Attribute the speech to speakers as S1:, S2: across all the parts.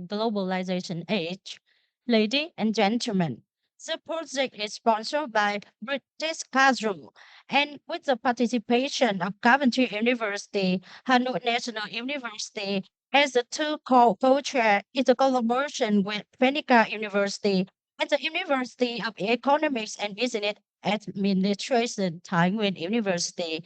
S1: globalization age. Ladies and gentlemen, the project is sponsored by British Council and with the participation of Coventry University, Hanoi National University, as the two co-chair is a collaboration with Fenica University and the University of Economics and Business Administration, Taiwan University.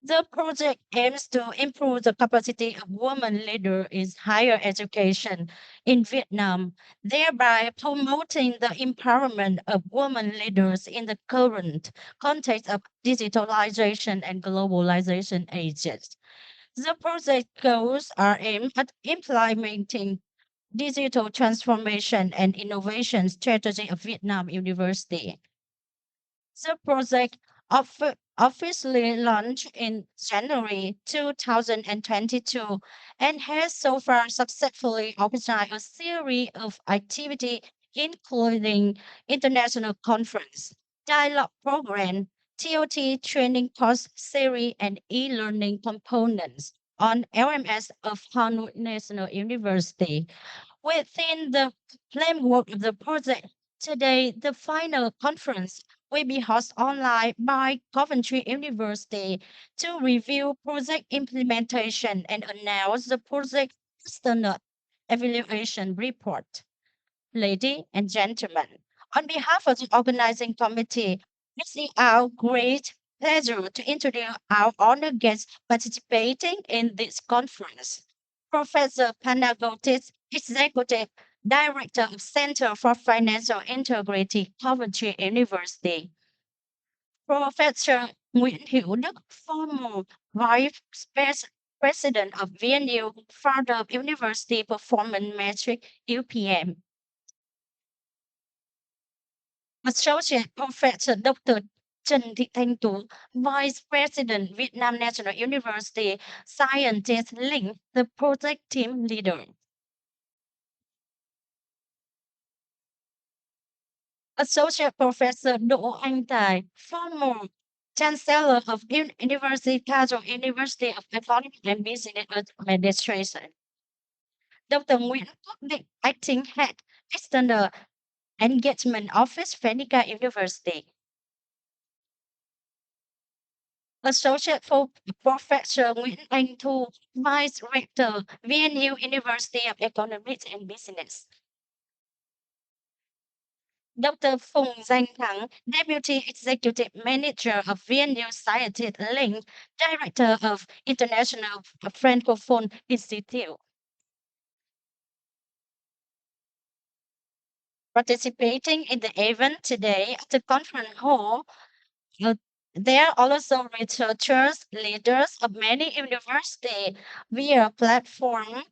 S1: The project aims to improve the capacity of women leaders in higher education in Vietnam, thereby promoting the empowerment of women leaders in the current context of digitalization and globalization ages. The project goals are aimed at implementing digital transformation and innovation strategy of Vietnam University. The project officially launched in January 2022 and has so far successfully organized a series of activities including international conference, dialogue program, TOT training course series, and e-learning components on LMS of Hanoi National University. Within the framework of the project, today the final conference will be hosted online by Coventry University to review project implementation and announce the project external evaluation report. Ladies and gentlemen, on behalf of the organizing committee, it's our great pleasure to introduce our honored guest participating in this conference. Professor Panagotis, Executive Director of Center for Financial Integrity, Coventry University. Professor Nguyễn Hữu Đức, former Vice President of VNU, founder of University Performance Metric, UPM. Associate Professor Dr. Trần Thị Thanh Tú, Vice President, Vietnam National University, Scientist Link, the project team leader. Associate Professor Đỗ Anh Tài, former Chancellor of University Casual University of Economics and Business Administration. Dr. Nguyễn Quốc Định, Acting Head, External Engagement Office, Fenica University. Associate Professor Nguyễn Anh Thu, Vice Rector, VNU University of Economics and Business. Dr. Phùng Danh Thắng, Deputy Executive Manager of VNU Scientist Link, Director of International Francophone Institute. Participating in the event today at the conference hall, uh, there are also researchers, leaders of many universities via platform.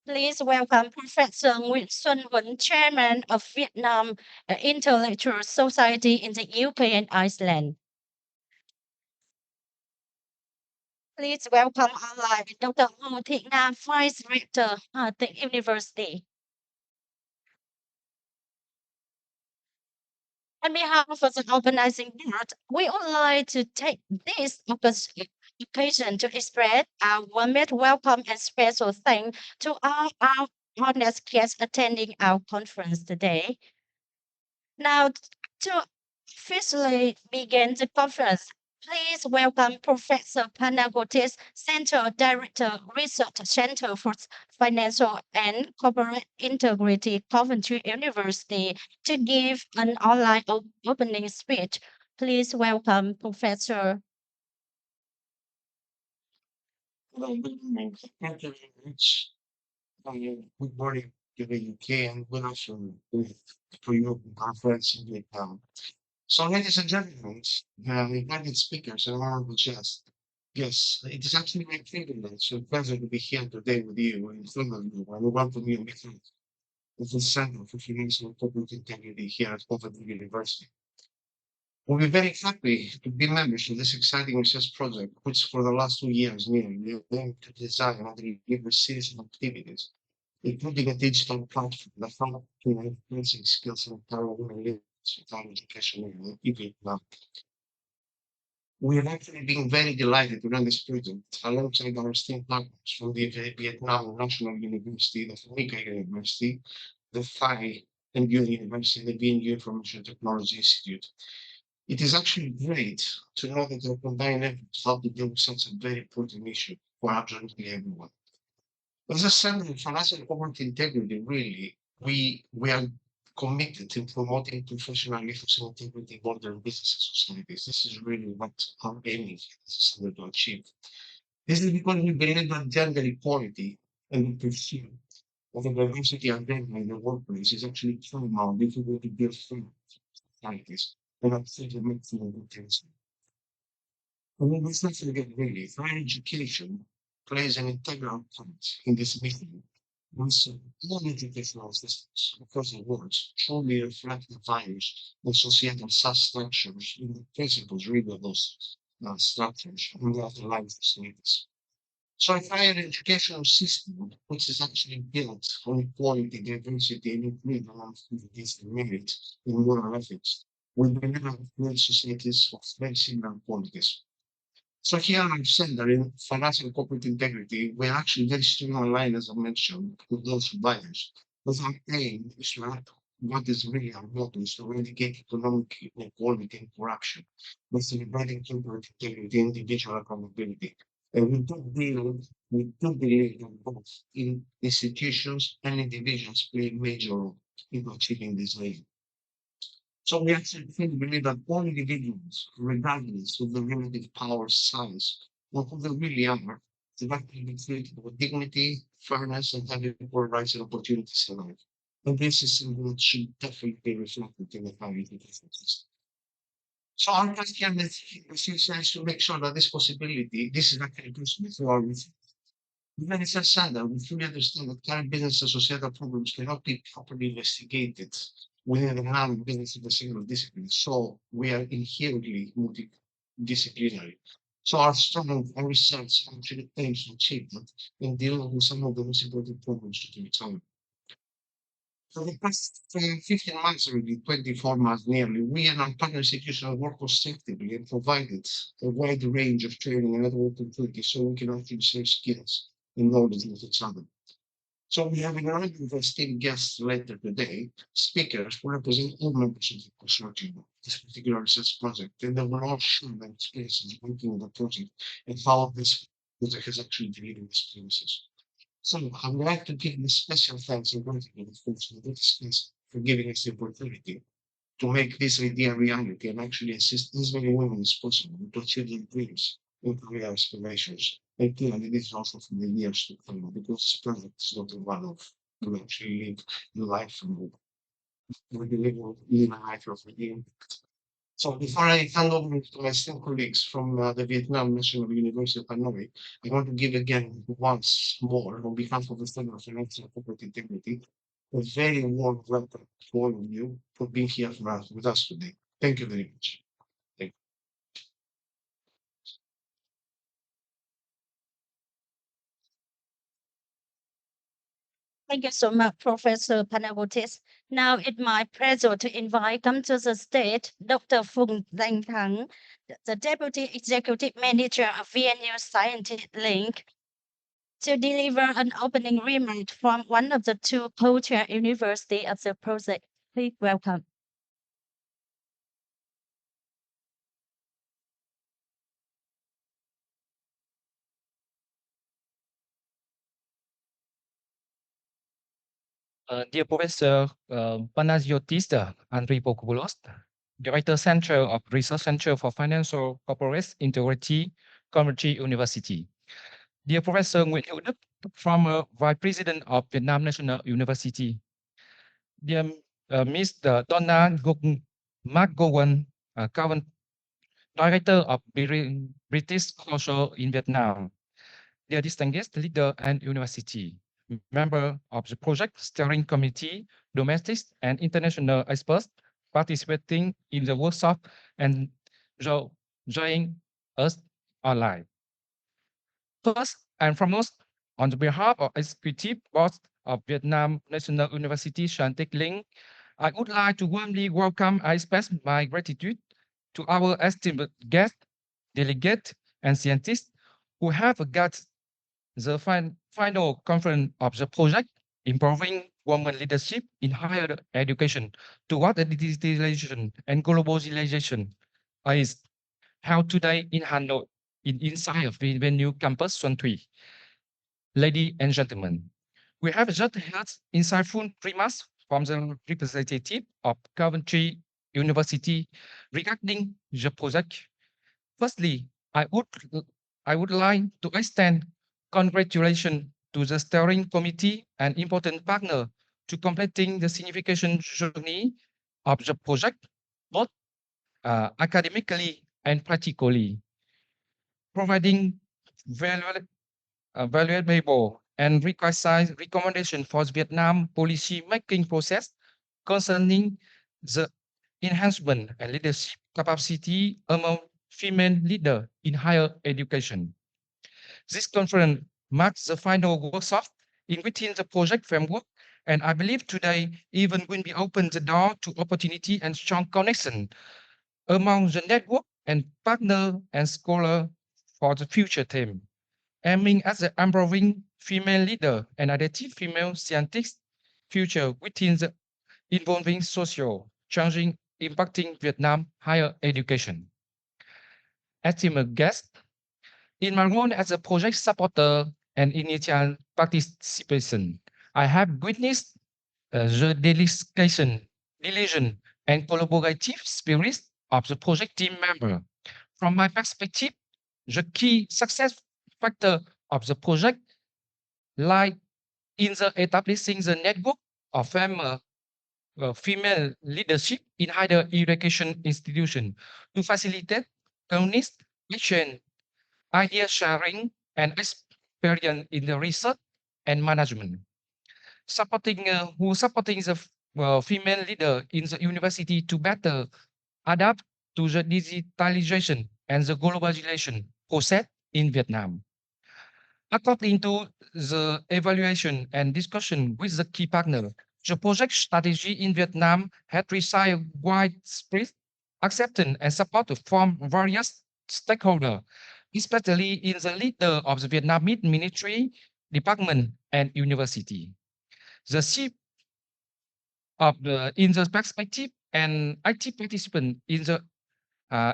S1: Please welcome Professor Nguyễn Xuân Huấn, Chairman of Vietnam Intellectual Society in the UK and Iceland. Please welcome online Dr. Hồ Thị Nga, Vice Rector, Hà Tĩnh University. On behalf of the organizing board, we would like to take this occasion to express our warmest welcome and special thanks to all our honest guests attending our conference today. Now, to officially begin the conference, please welcome Professor Panagotis, Center Director, Research Center for Financial and Corporate Integrity, Coventry University, to give an online opening speech. Please welcome Professor.
S2: Well, good morning. Thank you very much. Good morning to the UK and good afternoon to your conference in Vietnam. So, ladies and gentlemen, invited speakers and honorable guests, yes, it is actually my privilege and pleasure to be here today with you in Finland and welcome you with the Center for Financial and Corporate Integrity here at Coventry University. We'll be very happy to be members of this exciting research project, which for the last 2 years nearly we have aimed to design and deliver a series of activities, including a digital platform that help to enhancing skills and empowering leaders without education in Vietnam. We have actually been very delighted to run this project alongside our esteemed partners from the Vietnam National University, the Phú University, the Phi and University, the BNU Information Technology Institute. It is actually great to know that our combined efforts help to deal with such a very important issue for absolutely everyone. As a center for national corporate integrity, really, we are committed to promoting professional ethics and integrity in modern business and societies. This is really what our aiming here as a center to achieve. This is because we believe that gender equality and the pursuit of a diversity agenda in the workplace is actually paramount if we want to build free societies and achieve the maximum potential. And we must not forget really, higher education plays an integral part in this mission. Also, all educational systems across the world truly reflect the values and societal structures and the principles really of those structures and the underlying societies. So a higher educational system, which is actually built on equality, diversity, and inclusion of activities and merit in moral ethics, will deliver great societies of very similar qualities. So here I've said that in financial corporate integrity, we're actually very strong aligned, as I mentioned, with those values. But our aim is not what is really our motto is to eradicate economic inequality and corruption, by celebrating corporate integrity and individual accountability. And we do believe that both in institutions and individuals play a major role in achieving this aim. So we actually think believe that all individuals, regardless of their relative power, size, or who they really are, should actually be treated with dignity, fairness, and have equal rights and opportunities in life. And this is something that should definitely be reflected in the higher education system. So our task here is to make sure that this possibility, this is actually possible through our research. Even if it's said that we fully understand that current business and societal problems cannot be properly investigated within the realm of business of a single discipline. So we are inherently multidisciplinary. So our strong our research actually aims to achieve that and deal with some of the most important problems of the time. For the past 15 months, already 24 months nearly, we and our partner institutions work constructively and provided a wide range of training and other opportunities so we can actually share skills and knowledge with each other. So we have invited with esteemed guests later today, speakers who represent all members of the consortium of this particular research project, and they will all share their experiences working on the project and how this project has actually delivered experiences. So I would like to give a special thanks and gratitude to the discuss for giving us the opportunity to make this idea a reality and actually assist as many women as possible to achieve their dreams and career aspirations. And clearly, this is also for the years to come because this project is not a one off to actually live the life from we deliver live a life of redeemed. So before I hand over to my esteemed colleagues from the Vietnam National University of Hanoi, I want to give again once more on behalf of the Center for Financial and Corporate Integrity a very warm welcome to all of you for being here for us, with us today. Thank you very much. Thank
S1: Thank you so much, Professor Panagotis. Now it's my pleasure to invite come to the stage Dr. Phùng Danh Thắng, the Deputy Executive Manager of VNU Scientific Link, to deliver an opening remark from one of the two co-chair university of the project. Please welcome.
S3: Dear Professor Panagiotis Andripopoulos, Director Center of Research Center for Financial Corporate Integrity, Cambridge University. Dear Professor Nguyễn Hữu Đức, former Vice President of Vietnam National University. Dear Mr. Donna McGowan, current Director of British Culture in Vietnam. Dear distinguished leader and university, member of the project steering committee, domestic and international experts participating in the workshop and joining us online. First and foremost, on the behalf of Executive Board of Vietnam National University Scientific Link, I would like to warmly welcome and express my gratitude to our esteemed guest delegates, and scientists who have got the final conference of the project, improving women leadership in higher education toward the digitalization and globalization, is held today in Hanoi, inside of the venue campus 23. Ladies and gentlemen, we have just heard insightful remarks from the representative of Coventry University regarding the project. Firstly, I would like to extend congratulations to the steering committee and important partner to completing the significant journey of the project, both academically and practically, providing valuable, valuable and precise recommendation for the Vietnam policy making process concerning the enhancement and leadership capacity among female leaders in higher education. This conference marks the final workshop in within the project framework, and I believe today even will be open the door to opportunity and strong connection among the network and partner and scholar for the future team, aiming at the empowering female leader and identity female scientists future within the involving social changing impacting Vietnam higher education. Esteemed guest, in my role as a project supporter and initial participation, I have witnessed the diligence, and collaborative spirit of the project team member. From my perspective, the key success factor of the project lie in the establishing the network of female leadership in higher education institution to facilitate honest action, idea sharing, and experience in the research and management. Supporting the female leader in the university to better adapt to the digitalization and the globalization process in Vietnam. According to the evaluation and discussion with the key partner, the project strategy in Vietnam had received widespread acceptance and support from various stakeholders, especially in the leader of the Vietnamese military department and university. The shift of the in the perspective and active participant in the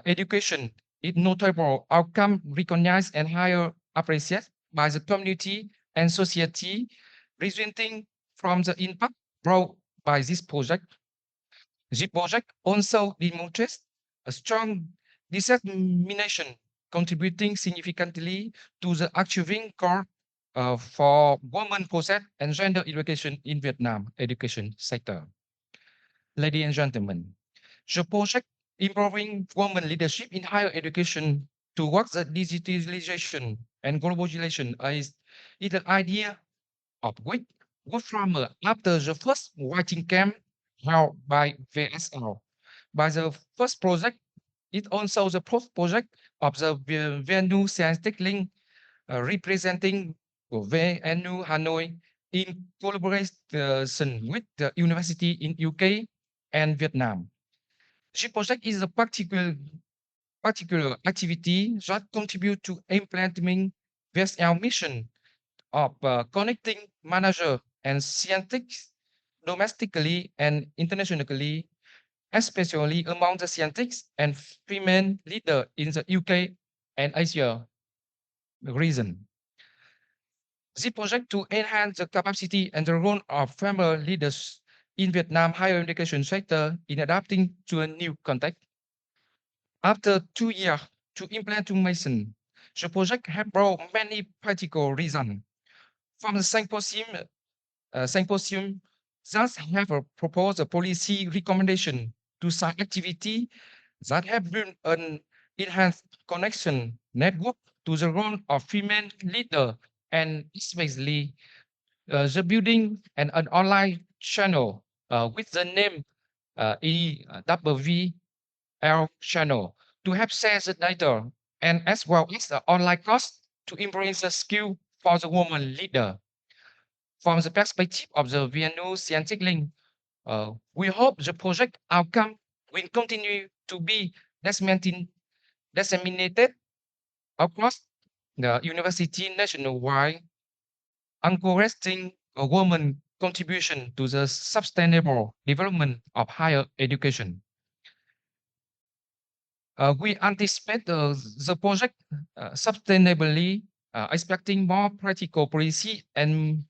S3: education is notable outcome recognized and higher appreciated by the community and society resulting from the impact brought by this project. The project also demonstrates a strong dissemination contributing significantly to the achieving goal for women process and gender education in Vietnam education sector. Ladies and gentlemen, the project improving women leadership in higher education towards the digitalization and globalization is the idea of which was from after the first writing camp held by VSL. By the first project, it also the first project of the venue scientific link representing VNU Hanoi in collaboration with the university in UK and Vietnam. This project is a particular activity that contribute to implementing VSL mission of connecting manager and scientists domestically and internationally, especially among the scientists and female leader in the UK and Asia region. The project to enhance the capacity and the role of female leaders in Vietnam higher education sector in adapting to a new context. After 2 years to implementation, the project has brought many practical results. From the symposium that have proposed a policy recommendation to some activity that have been an enhanced connection network to the role of female leader and especially the building and an online channel with the name EWL channel to help share the data and as well as the online course to improve the skill for the woman leader. From the perspective of the VNU Scientific Link, we hope the project outcome will continue to be disseminated across the university nationwide, encouraging a woman contribution to the sustainable development of higher education. We anticipate the project sustainably, expecting more practical policy and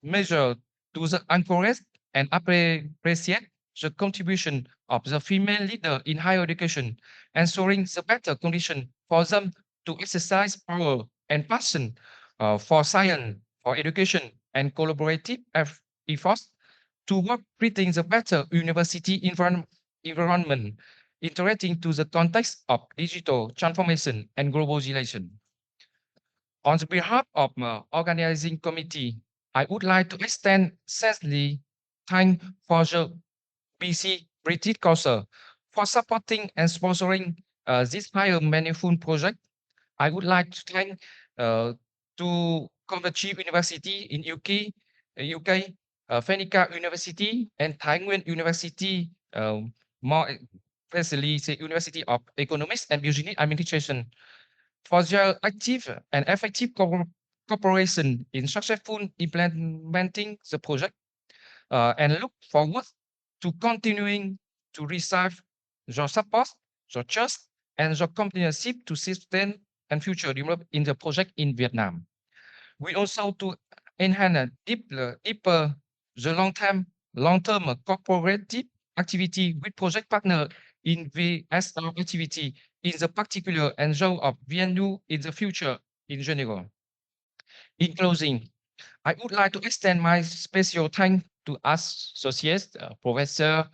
S3: measure to the encourage and appreciate the contribution of the female leader in higher education, ensuring the better condition for them to exercise power and passion for science, for education, and collaborative efforts toward creating the better university environment, interacting to the context of digital transformation and globalization. On the behalf of organizing committee, I would like to extend sincerely thank for the BC British Council for supporting and sponsoring this higher meaningful project. I would like to thank uh, to Coventry University in UK, Fenica University, and Thái Nguyên University, more especially the University of Economics and Business Administration for their active and effective cooperation in successful implementing the project, and look forward to continuing to receive your support, your trust, and your companionship to sustain and future develop in the project in Vietnam. We also to enhance deeper the long-term cooperative activity with project partner in VSR activity in the particular and role of VNU in the future in general. In closing, I would like to extend my special thanks to Associate Professor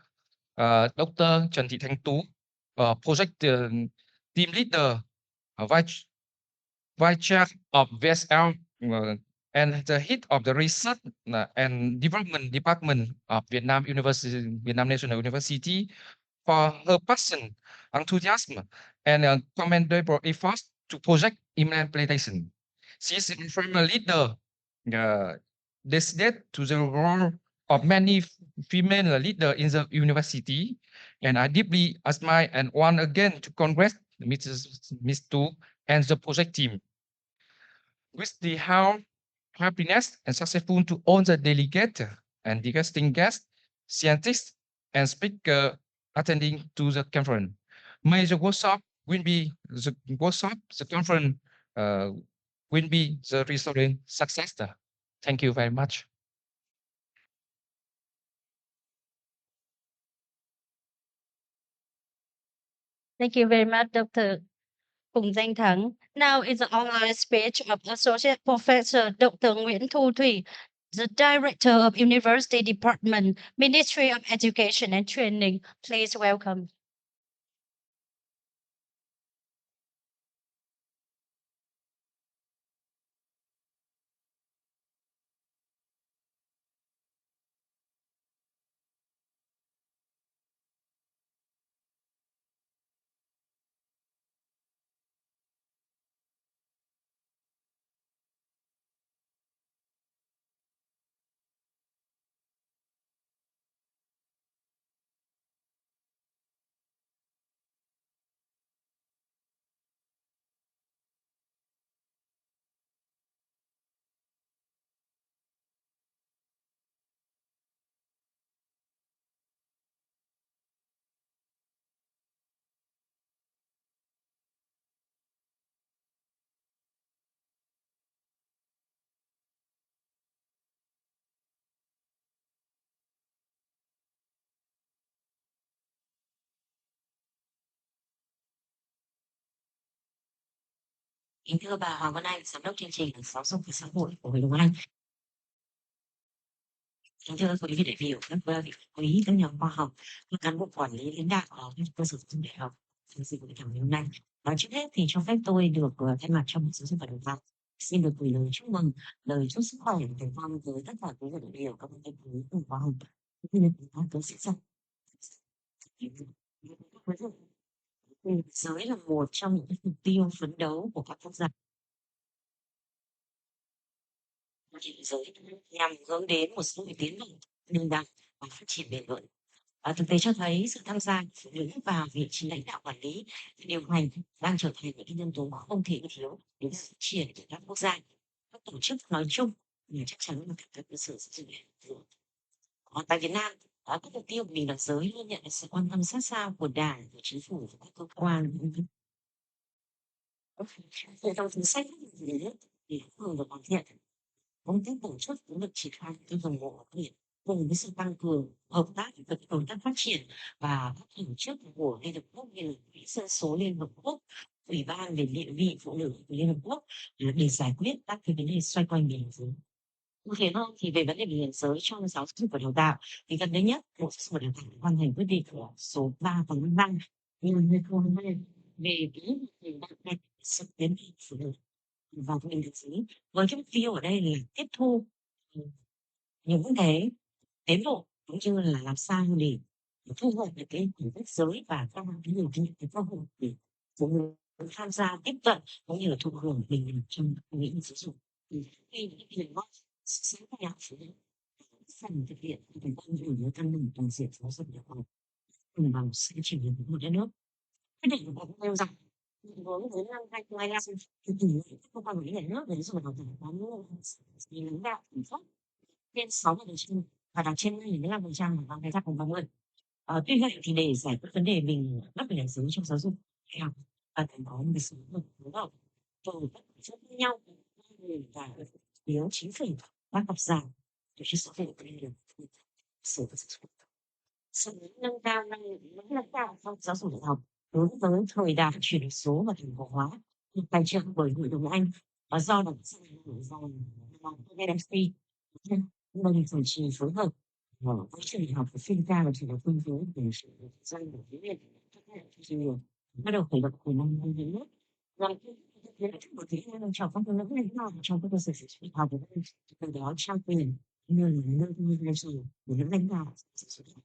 S3: Dr. Trần Thị Thanh Tú, project team leader, vice chair of VSL, and the head of the research and development department of Vietnam University, Vietnam National University, for her passion, enthusiasm, and commendable efforts to project implementation. She is a former leader uh, dedicated to the role of many female leaders in the university, and I deeply admire and want again to congratulate Ms. Tu and the project team. With the happiness and successful to all the delegates and distinguished guests, scientists, and speakers attending to the conference. May the workshop the conference uh, will be the resounding success. Thank you very much.
S1: Thank you very much, Dr. Phùng Danh Thắng. Now is the online speech of Associate Professor Dr. Nguyễn Thu Thủy, the Director of University Department, Ministry of Education and Training. Please welcome.
S4: Kính thưa bà Hoàng Vân Anh, Giám đốc chương trình giáo dục và xã hội của Hội đồng Anh. Kính thưa quý vị đại biểu, các vị quý, các nhà khoa học, các cán bộ quản lý lãnh đạo ở các cơ sở giáo dục đại học tham dự buổi thảo ngày hôm nay. Trước hết thì cho phép tôi được thay mặt cho Bộ Giáo dục và Đào tạo xin được gửi lời chúc mừng, lời chúc sức khỏe thành công tới tất cả quý vị đại biểu, các vị quý cùng khoa học, cũng như các cơ sĩ sinh. Giới là một trong những mục tiêu phấn đấu của các quốc gia trên thế giới nhằm hướng đến một xã hội tiến bộ, bình đẳng và phát triển bền vững. Thực tế cho thấy sự tham gia của phụ nữ vào vị trí lãnh đạo quản lý, điều hành đang trở thành những cái nhân tố không thể thiếu để phát triển của các quốc gia, các tổ chức nói chung và chắc chắn là các cơ sở giáo dục. Còn tại Việt Nam, các mục tiêu bình đẳng giới luôn nhận được sự quan tâm sát sao của Đảng, của Chính phủ và các cơ quan. Hệ thống chính sách thì không ngừng được hoàn thiện. Công tác tổ chức cũng được triển khai từ đồng bộ quyết liệt, cùng với sự tăng cường hợp tác với các đối tác phát triển và các tổ chức của Liên Hợp Quốc như là Quỹ dân số Liên Hợp Quốc, Ủy ban về địa vị phụ nữ của Liên Hợp Quốc để giải quyết các cái vấn đề xoay quanh bình đẳng giới. Cụ thể hơn thì về vấn đề bình đẳng giới trong giáo dục và đào tạo thì gần đây nhất Bộ Giáo dục và Đào tạo đã ban hành quyết định của số 385 năm 2022 về cái bình đẳng sự tiến bộ phụ nữ và bình đẳng giới, với cái mục tiêu ở đây là tiếp thu những cái tiến bộ cũng như là làm sao để thu hẹp được cái khoảng cách giới và tăng cái điều kiện cái cơ hội để phụ nữ tham gia tiếp cận cũng như là thụ hưởng bình đẳng trong lĩnh vực giáo dục. Thì khi những cái điều đó sẽ các nhà phụ nữ phần thực hiện thành công đổi mới căn bản toàn diện giáo dục đại học cùng vào sự chuyển biến của đất nước. Quyết định của Bộ cũng nêu rằng đối với năm 2025 thì tỷ lệ các cơ quan quản lý nhà nước về giáo dục và đào tạo có những lãnh đạo kiểm soát trên 60% và đạt trên 75% vào năm 2030. Tuy vậy thì để giải quyết vấn đề bất bình đẳng giới trong giáo dục đại học và cần có một sự nỗ lực phối hợp từ các tổ chức khác nhau và phiếu chính phủ, các học giả, tổ chức xã hội cũng như là sở giáo dục. Sự nâng cao năng lực lãnh đạo trong giáo dục đại học đối với thời đại chuyển đổi số và toàn cầu hóa được tài trợ bởi Hội đồng Anh và do đặc do NMC đồng chủ trì phối hợp với trường đại học của Finca và trường đại học kinh tế để sự doanh của tiếng Việt bắt đầu khởi động từ năm 2021 và những cái một tí cho các nữ lãnh đạo trong các cơ sở giáo dục học từ đó trao quyền như là nơi nơi sử của những lãnh đạo giáo dục.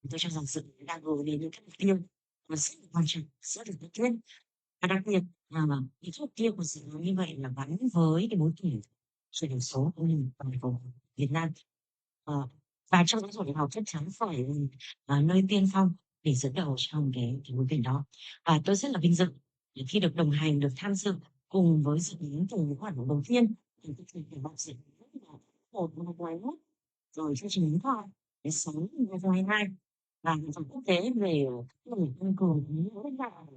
S4: Tôi cho rằng sự đang hướng đến những cái mục tiêu mà rất là quan trọng, rất là cấp thiết. Và đặc biệt là cái mục tiêu của dự án như vậy là gắn với cái bối cảnh chuyển đổi số cũng như toàn cầu Việt Nam. Và trong giáo dục đại học chắc chắn phải là nơi tiên phong để dẫn đầu trong cái bối cảnh đó. Và tôi rất là vinh dự khi được đồng hành, được tham dự cùng với dự án từ những hoạt động đầu tiên từ cái chương trình học diễn một năm 2021 rồi chương trình khoa đến 6 năm 2022 và hội thảo quốc tế về các nền tăng cường những lãnh đạo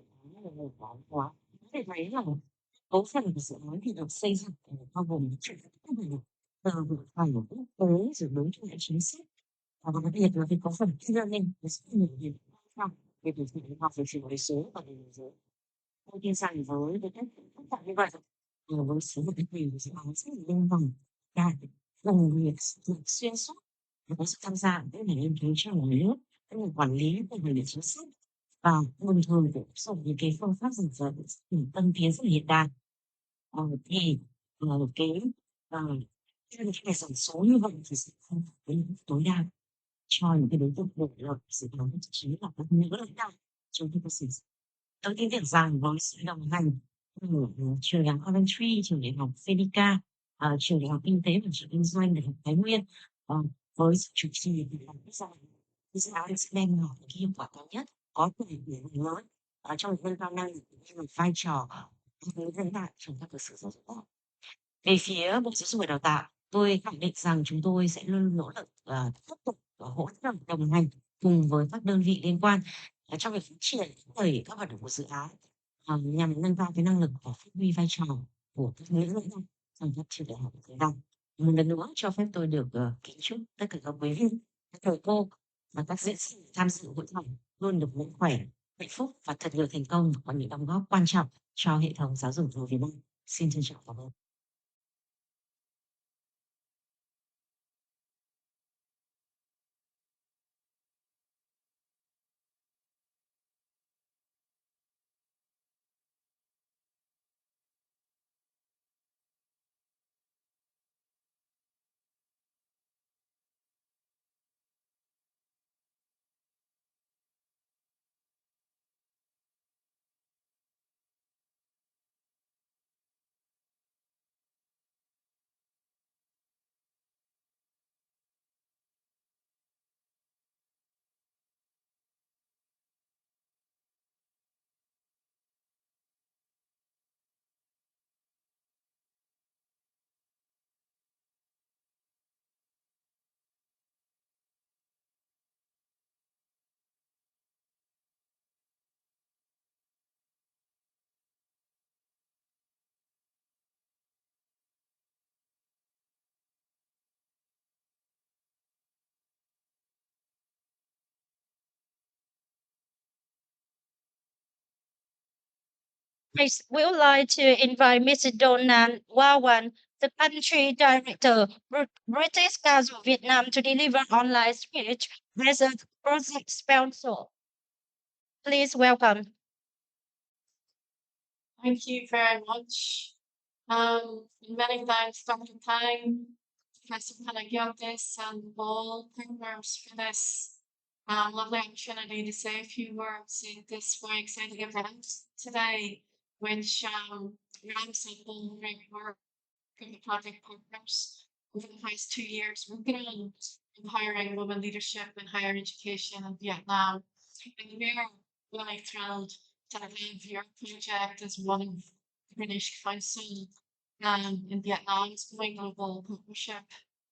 S4: về văn hóa. Có thể thấy là cấu phần của dự án thì được xây dựng bao gồm những chuyện rất là nhiều từ việc phải quốc tế rồi đối thoại chính sách và đặc biệt là việc có phần e-learning với rất nhiều điểm quan trọng về việc học về chuyển đổi số và về giới. Tôi tin rằng với cái cách tiếp cận như vậy với số một cái gì dự án rất là linh hoạt đạt cùng việc xuyên suốt và có sự tham gia của các nhà nghiên cứu trong ngoài nước, các nhà quản lý, các nhà định chính sách và đồng thời cũng dùng những cái phương pháp giảng dạy tân tiến rất là hiện đại. Thì cái ờ, cái việc giảm số như vậy thì sẽ không với tối đa cho những cái đối tượng được sự báo thậm chí là các nữ lãnh đạo trong cái sự. Tôi tin tưởng rằng với sự đồng hành của trường đại học Coventry, trường đại học Phenica, trường đại học kinh tế và trường kinh doanh đại học Thái Nguyên, với sự chủ trì của đại quốc gia, thì dự án sẽ đem lại cái hiệu quả cao nhất, có thể để lớn trong việc nâng cao năng lực cũng như là vai trò của lãnh đạo trong các cơ sở giáo dục. Về phía Bộ Giáo dục và Đào tạo, tôi khẳng định rằng chúng tôi sẽ luôn nỗ lực tiếp tục hỗ trợ đồng hành cùng với các đơn vị liên quan trong việc phát triển thúc đẩy các hoạt động của dự án nhằm nâng cao cái năng lực và phát huy vai trò của các nữ lãnh đạo trong các trường đại học của Việt Nam. Một lần nữa cho phép tôi được kính chúc tất cả các quý vị, các thầy cô và các diễn sĩ tham dự hội thảo luôn được mạnh khỏe, hạnh phúc và thật nhiều thành công và có những đóng góp quan trọng cho hệ thống giáo dục của Việt Nam. Xin trân trọng cảm ơn.
S1: We would like to invite Mr. Donan Wawan, the country director, British Council Vietnam, to deliver online speech as a project sponsor. Please welcome.
S5: Thank you very much. And many thanks, Dr. Tang, Professor Panagiotis, and all partners for this lovely opportunity to say a few words in this very exciting event today, which ramps up all the great work of the project partners over the past 2 years working on empowering women leadership in higher education in Vietnam. And we're really thrilled to have your project as one of the British Council in Vietnam's going global partnership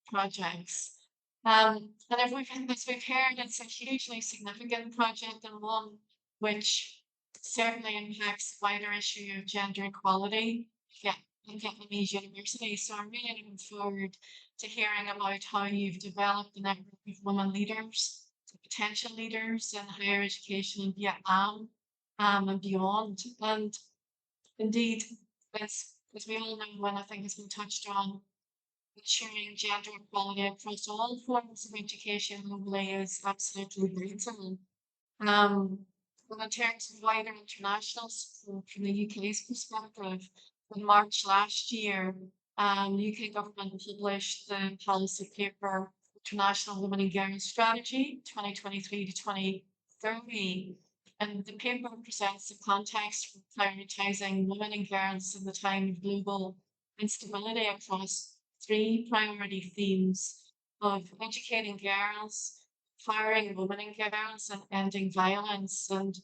S5: projects. And as we've heard, it's a hugely significant project and one which certainly impacts the wider issue of gender equality in Vietnamese universities. So I'm really looking forward to hearing about how you've developed a network of women leaders, potential leaders in higher education in Vietnam and beyond. And indeed, as we all know, and I think has been touched on, ensuring gender equality across all forms of education globally is absolutely vital. Well, in terms of wider international support from the UK's perspective, in March last year, the UK government published the policy paper International Women and Girls Strategy 2023 to 2030. And the paper presents the context for prioritising women and girls in the time of global instability across three priority themes of educating girls, empowering women and girls, and ending violence. And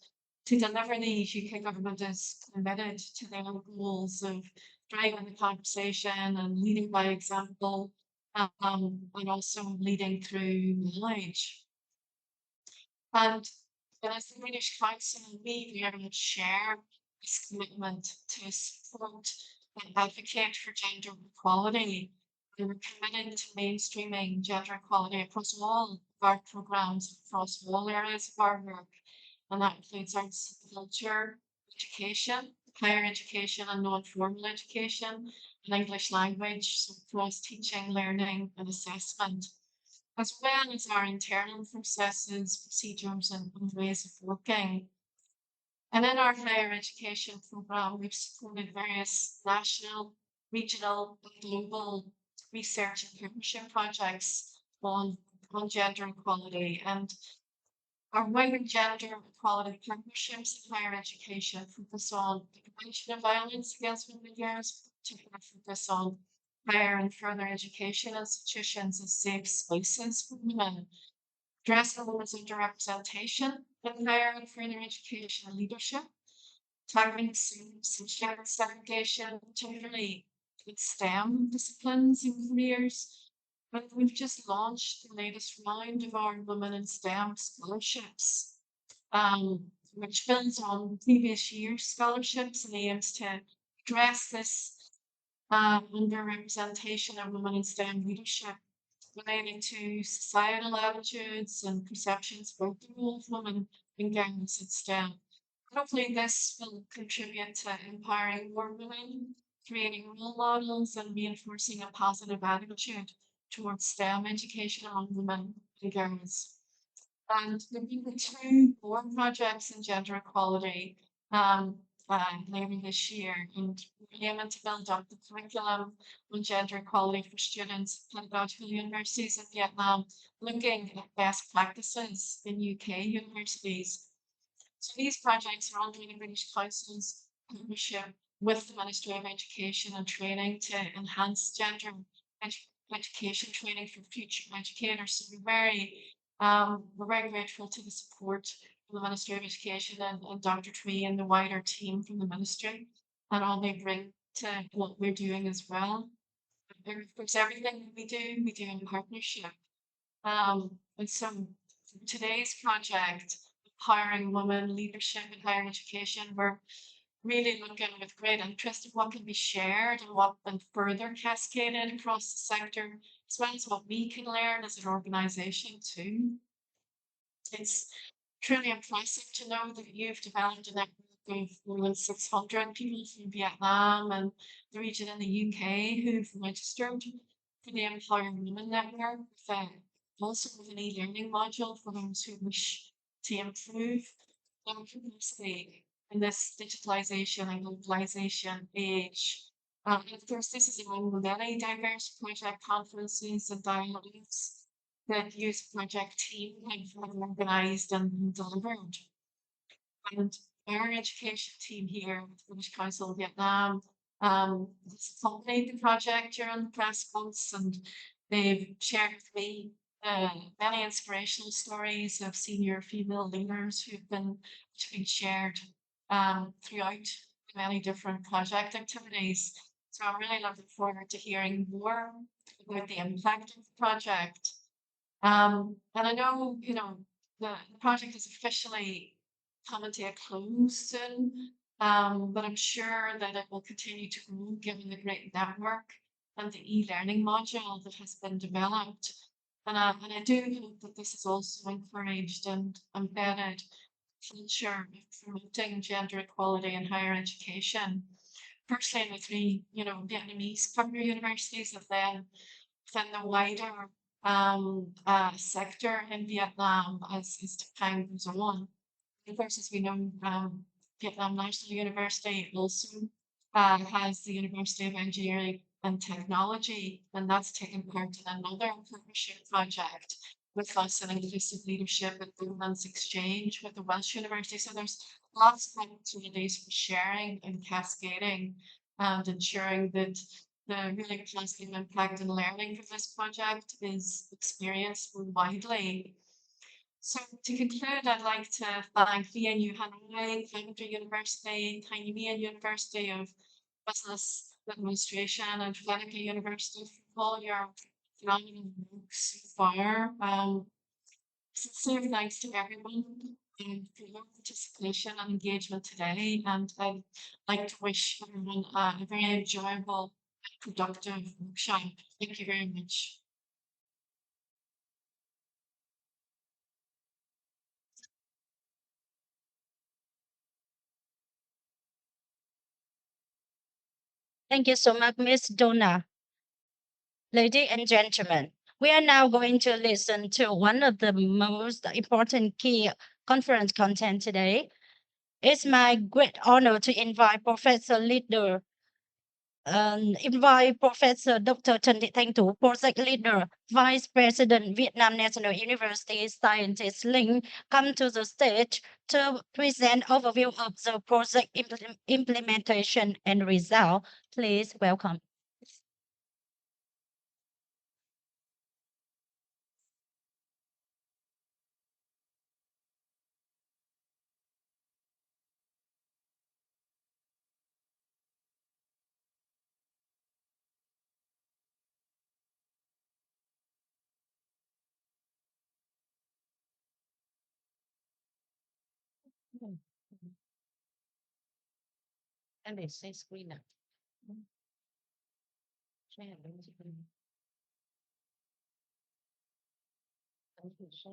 S5: to deliver these, UK government is committed to their goals of driving the conversation and leading by example, and also leading through knowledge. And as the British Council, we very much share this commitment to support and advocate for gender equality. And we're committed to mainstreaming gender equality across all of our programs, across all areas of our work. And that includes arts and culture, education, higher education and non-formal education, and English language, so across teaching, learning, and assessment, as well as our internal processes, procedures, and ways of working. And in our higher education program, we've supported various national, regional, and global research and partnership projects on gender equality. And our wider gender equality partnerships in higher education focus on the prevention of violence against women and girls, particularly focus on higher and further education institutions as safe spaces for women, addressing women's underrepresentation in higher and further education and leadership, targeting gender segregation, particularly with STEM disciplines and careers. And we've just launched the latest round of our Women in STEM scholarships, which builds on previous year's scholarships and aims to address this underrepresentation of women in STEM leadership relating to societal attitudes and perceptions about the role of women in girls in STEM. Hopefully, this will contribute to empowering more women, creating role models, and reinforcing a positive attitude towards STEM education among women and girls. And there'll be the two more projects in gender equality later this year, and we're aiming to build up the curriculum on gender equality for students at pedagogical universities in Vietnam, looking at best practices in UK universities. So these projects are under the British Council's partnership with the Ministry of Education and Training to enhance gender education training for future educators. So we're very grateful to the support from the Ministry of Education and Dr. Tree and the wider team from the ministry and all they bring to what we're doing as well. And of course, everything that we do in partnership. And so today's project, Empowering Women Leadership in Higher Education, we're really looking with great interest at what can be shared and what can further cascaded across the sector, as well as what we can learn as an organisation too. It's truly impressive to know that you've developed a network of more than 600 people from Vietnam and the region in the UK who've registered for the Employer Women Network with also with an e-learning module for those who wish to improve their capacity in this digitalization and globalization age. And of course, this is among the many diverse project conferences and dialogues that Youth Project team have organized and delivered. And our education team here at the British Council Vietnam has accompanied the project during the press months, and they've shared with me many inspirational stories of senior female leaders which have been shared throughout many different project activities. So I'm really looking forward to hearing more about the impact of the project. And I know, the project is officially coming to a close soon, but I'm sure that it will continue to grow given the great network and the e-learning module that has been developed. And I do hope that this is also encouraged and embedded culture of promoting gender equality in higher education. Firstly, in the three, Vietnamese partner universities, and then within the wider sector in Vietnam as time goes on. Of course, as we know, Vietnam National University also has the University of Engineering and Technology, and that's taken part in another partnership project with us in inclusive leadership and governance exchange with the Welsh University. So there's lots of opportunities for sharing and cascading and ensuring that the really positive impact and learning from this project is experienced more widely. So to conclude, I'd like to thank VNU Hanoi, Coventry University, Tiny Mean University of Business Administration, and Trinity University for all your phenomenal work so far. Sincere thanks to everyone for your participation and engagement today. And I'd like to wish everyone a very enjoyable and productive workshop. Thank you very much.
S1: Thank you so much, Miss Donna. Ladies and gentlemen, we are now going to listen to one of the most important key conference content today. It's my great honor to invite Professor Dr. Trần Thị Thanh Tú, Project Leader, Vice President, Vietnam National University Scientist Link, come to the stage to present overview of the project implementation and result. Please welcome. And they say screen now. Share the screen. Thank you so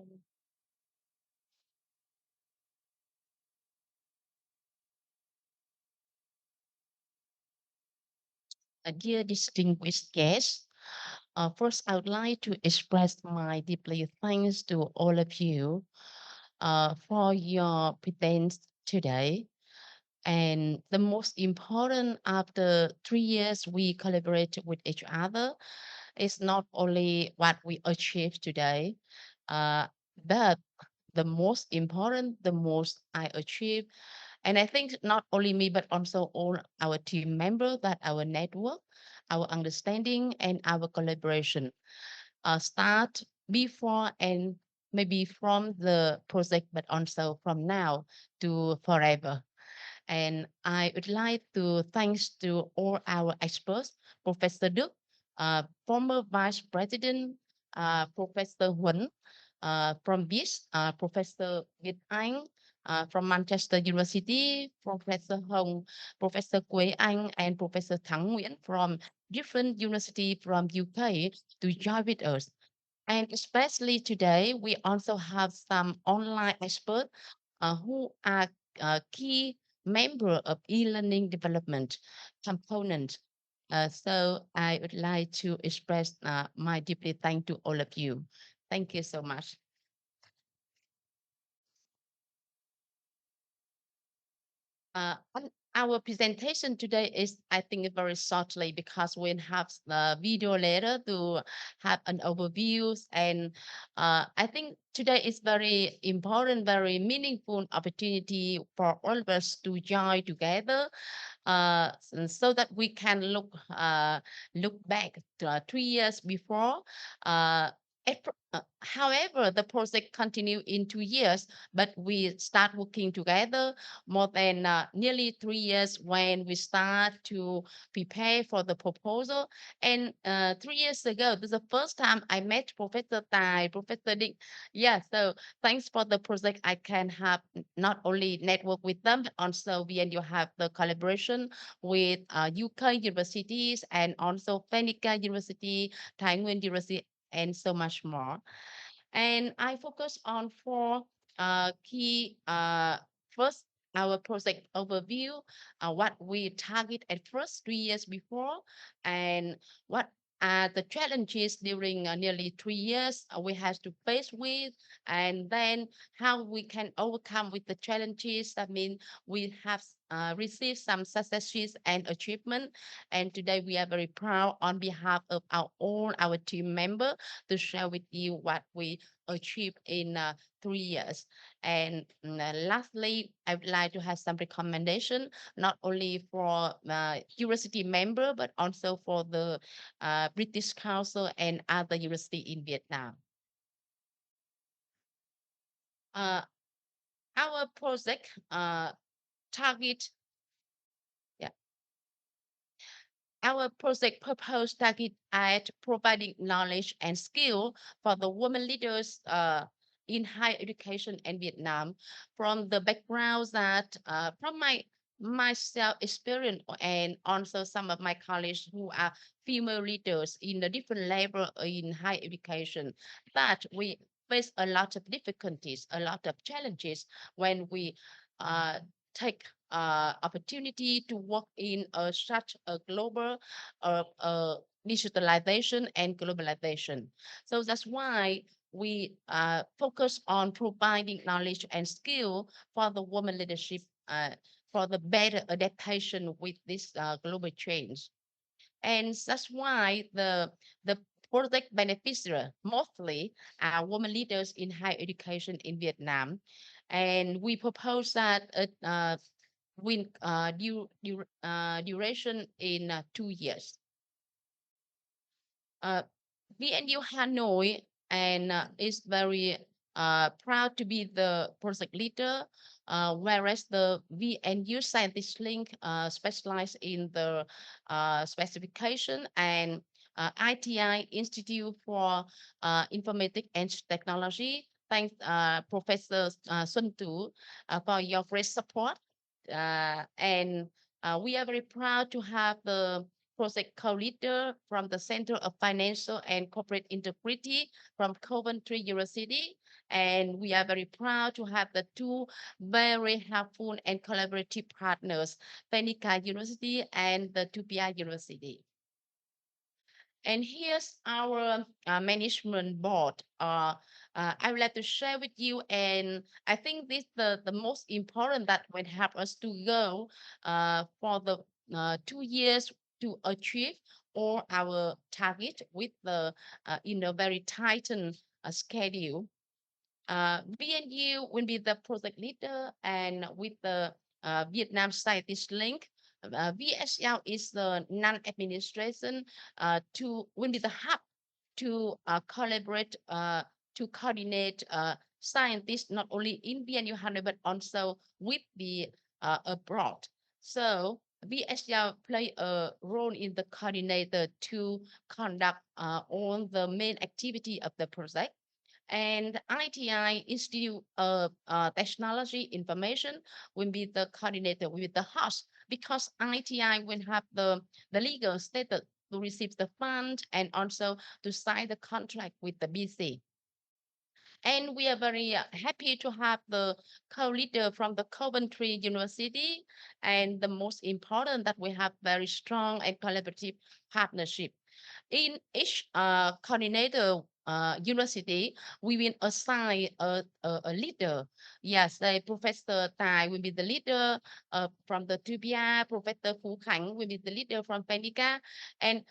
S1: much. Dear distinguished guests, first I would like to express my deeply thanks to all of you for your presence today. And the most important, after 3 years, we collaborate with each other. It's not only what we achieve today, uh, but the most important, the most I achieve. And I think not only me, but also all our team members, that our network, our understanding, and our collaboration start before and maybe from the project, but also from now to forever. And I would like to thanks to all our experts, Professor Duc, former Vice President, Professor Huấn from BIS, Professor Việt Anh from Manchester University, Professor Hồng, Professor Quế Anh, and Professor Thắng Nguyễn from different university from UK to join with us. And especially today, we also have some online experts who are key member of e-learning development component. So I would like to express my deeply thank to all of you. Thank you so much. Our presentation today is, I think, very shortly because we have the video later to have an overview. And I think today is very important, very meaningful opportunity for all of us to join together so that we can look back to, 3 years before. However, the project continue in 2 years, but we start working together more than nearly 3 years when we start to prepare for the proposal. And 3 years ago, this is the first time I met Professor Tai, Professor Dick. Yeah, so thanks for the project. I can have not only network with them, but also VNU have the collaboration with UK universities and also Phenica University, Thái Nguyên University, and so much more. And I focus on four key first our project overview, what we target at first 3 years before, and what are the challenges during nearly 3 years we have to face with, and then how we can overcome with the challenges. I mean, we have received some successes and achievement, and today we are very proud on behalf of all our team member to share with you what we achieved in 3 years. And lastly, I would like to have some recommendation, not only for university member, but also for the British Council and other university in Vietnam. Uh, our project target yeah, Our project purpose target at providing knowledge and skill for the women leaders in higher education in Vietnam from the backgrounds that from myself experience and also some of my colleagues who are female leaders in the different level in higher education, that we face a lot of difficulties, a lot of challenges when we uh, take opportunity to work in such a global digitalization and globalization. So that's why we focus on providing knowledge and skill for the women leadership for the better adaptation with this global change. And that's why the project beneficiary mostly are women leaders in higher education in Vietnam. And we propose that with duration in 2 years. Uh, VNU Hanoi and is very proud to be the project leader, whereas the VNU Scientist Link specialize in the specification, and ITI Institute for Informatics and Technology. Thanks, Professor Sun Tu, for your great support. And we are very proud to have the project co-leader from the Center of Financial and Corporate Integrity from Coventry University. And we are very proud to have the two very helpful and collaborative partners, Phenica University and the 2PI University. And here's our management board. I would like to share with you, and I think this the most important that will help us to go for the 2 years to achieve all our target with the in a very tightened schedule. VNU will be the project leader, and with the Vietnam Scientist Link, VSL is the non-administration to will be the hub to collaborate to coordinate scientists not only in VNU Hanoi but also with the abroad. So VSL play a role in the coordinator to conduct all the main activity of the project, and ITI Institute of Technology Information will be the coordinator with the host, because ITI will have the legal status to receive the fund and also to sign the contract with the BC. And we are very happy to have the co-leader from the Coventry University. And the most important that we have very strong and collaborative partnership. In each coordinator university, we will assign a leader. Yes, the Professor Tai will be the leader from the Tubia, Professor Fu Khang will be the leader from Penica, and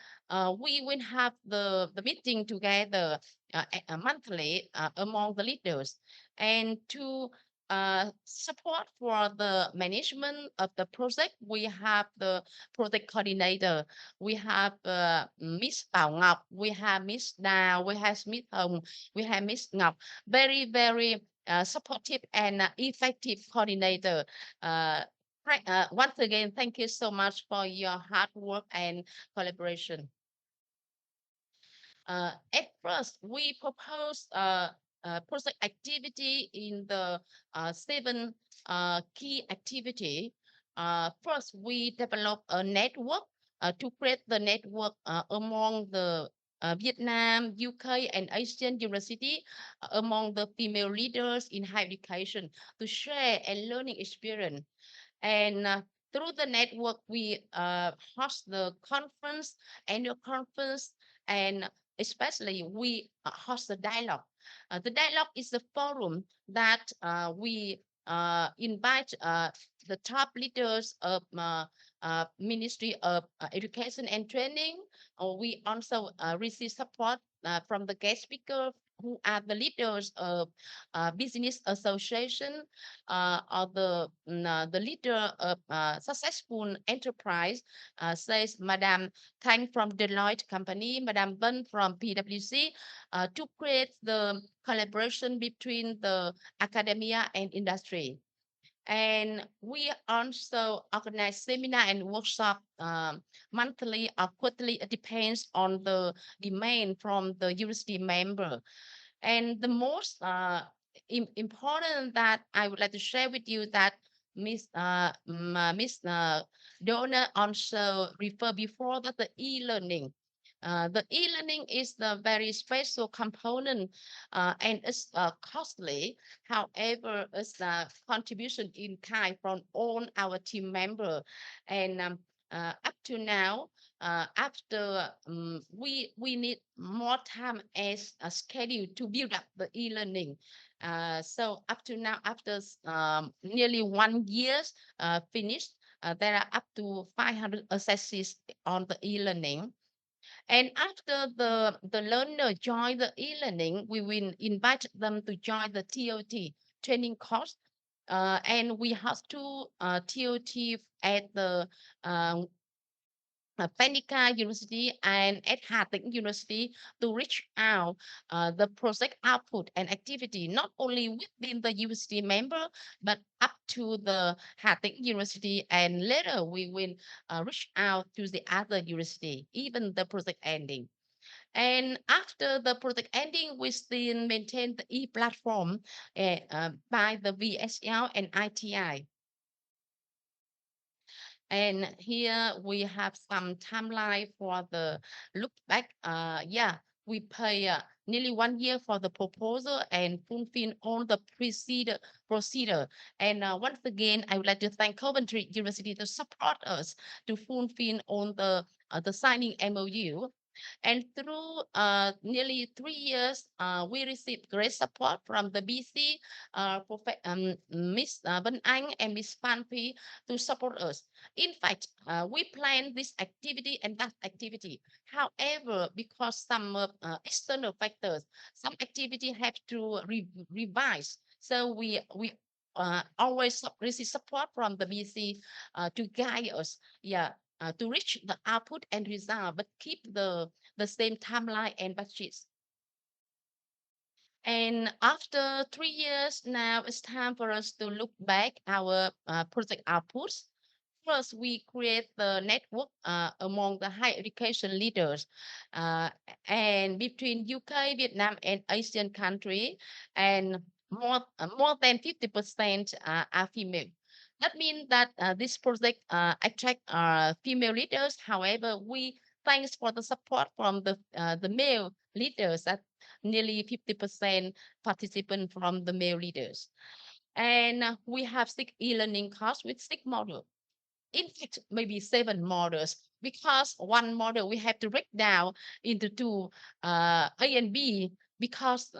S1: we will have the meeting together monthly among the leaders. And to support for the management of the project, we have the project coordinator, we have Miss Bảo Ngọc, we have Miss Đào, we have Miss Hồng, we have Miss Ngọc. Very supportive and effective coordinator. Once again, thank you so much for your hard work and collaboration. At first, we propose project activity in the seven key activity. First, we develop a network to create the network among the Vietnam, UK, and Asian university among the female leaders in higher education to share a learning experience. And through the network, we host the conference, annual conference, and especially we host the dialogue. The dialogue is the forum that we invite the top leaders of Ministry of Education and Training. We also receive support from the guest speaker who are the leaders of business association or the leader of successful enterprise, says Madame Tang from Deloitte Company, Madame Vân from PwC, to create the collaboration between the academia and industry. And we also organize seminar and workshop monthly or quarterly. It depends on the demand from the university member. And the most important that I would like to share with you that Miss Donna also referred before that the e-learning. The e-learning is the very special component and it's costly. However, it's a contribution in kind from all our team member. And up to now, after we need more time as a schedule to build up the e-learning. So up to now, after nearly 1 year finished, there are up to 500 accesses on the e-learning. And after the learner join the e-learning, we will invite them to join the TOT training course. And we have two TOT at the Penica University and at Hà Tĩnh University to reach out the project output and activity not only within the university member but up to the Hà Tĩnh University, and later we will reach out to the other university even the project ending. And after the project ending, we still maintain the e-platform by the VSL and ITI. And here we have some timeline for the look back. Yeah, we pay nearly 1 year for the proposal and fulfill all the procedure. And once again, I would like to thank Coventry University to support us to fulfill all the signing MOU. And through nearly 3 years, we received great support from the BC, Miss Vân Anh and Miss Phan Phi to support us. In fact, we planned this activity and that activity. However, because some external factors, some activity have to revise. So we always receive support from the BC to guide us. Yeah, to reach the output and result, but keep the same timeline and budgets. And after 3 years, now it's time for us to look back our project outputs. First, we create the network among the higher education leaders uh, and between UK, Vietnam, and Asian country, and more than 50% are female. That means that this project attract female leaders. However, we thanks for the support from the male leaders. That nearly 50% participant from the male leaders. And we have 6 e-learning course with 6 models. In fact, maybe 7 models, because one model we have to break down into two, A and B, because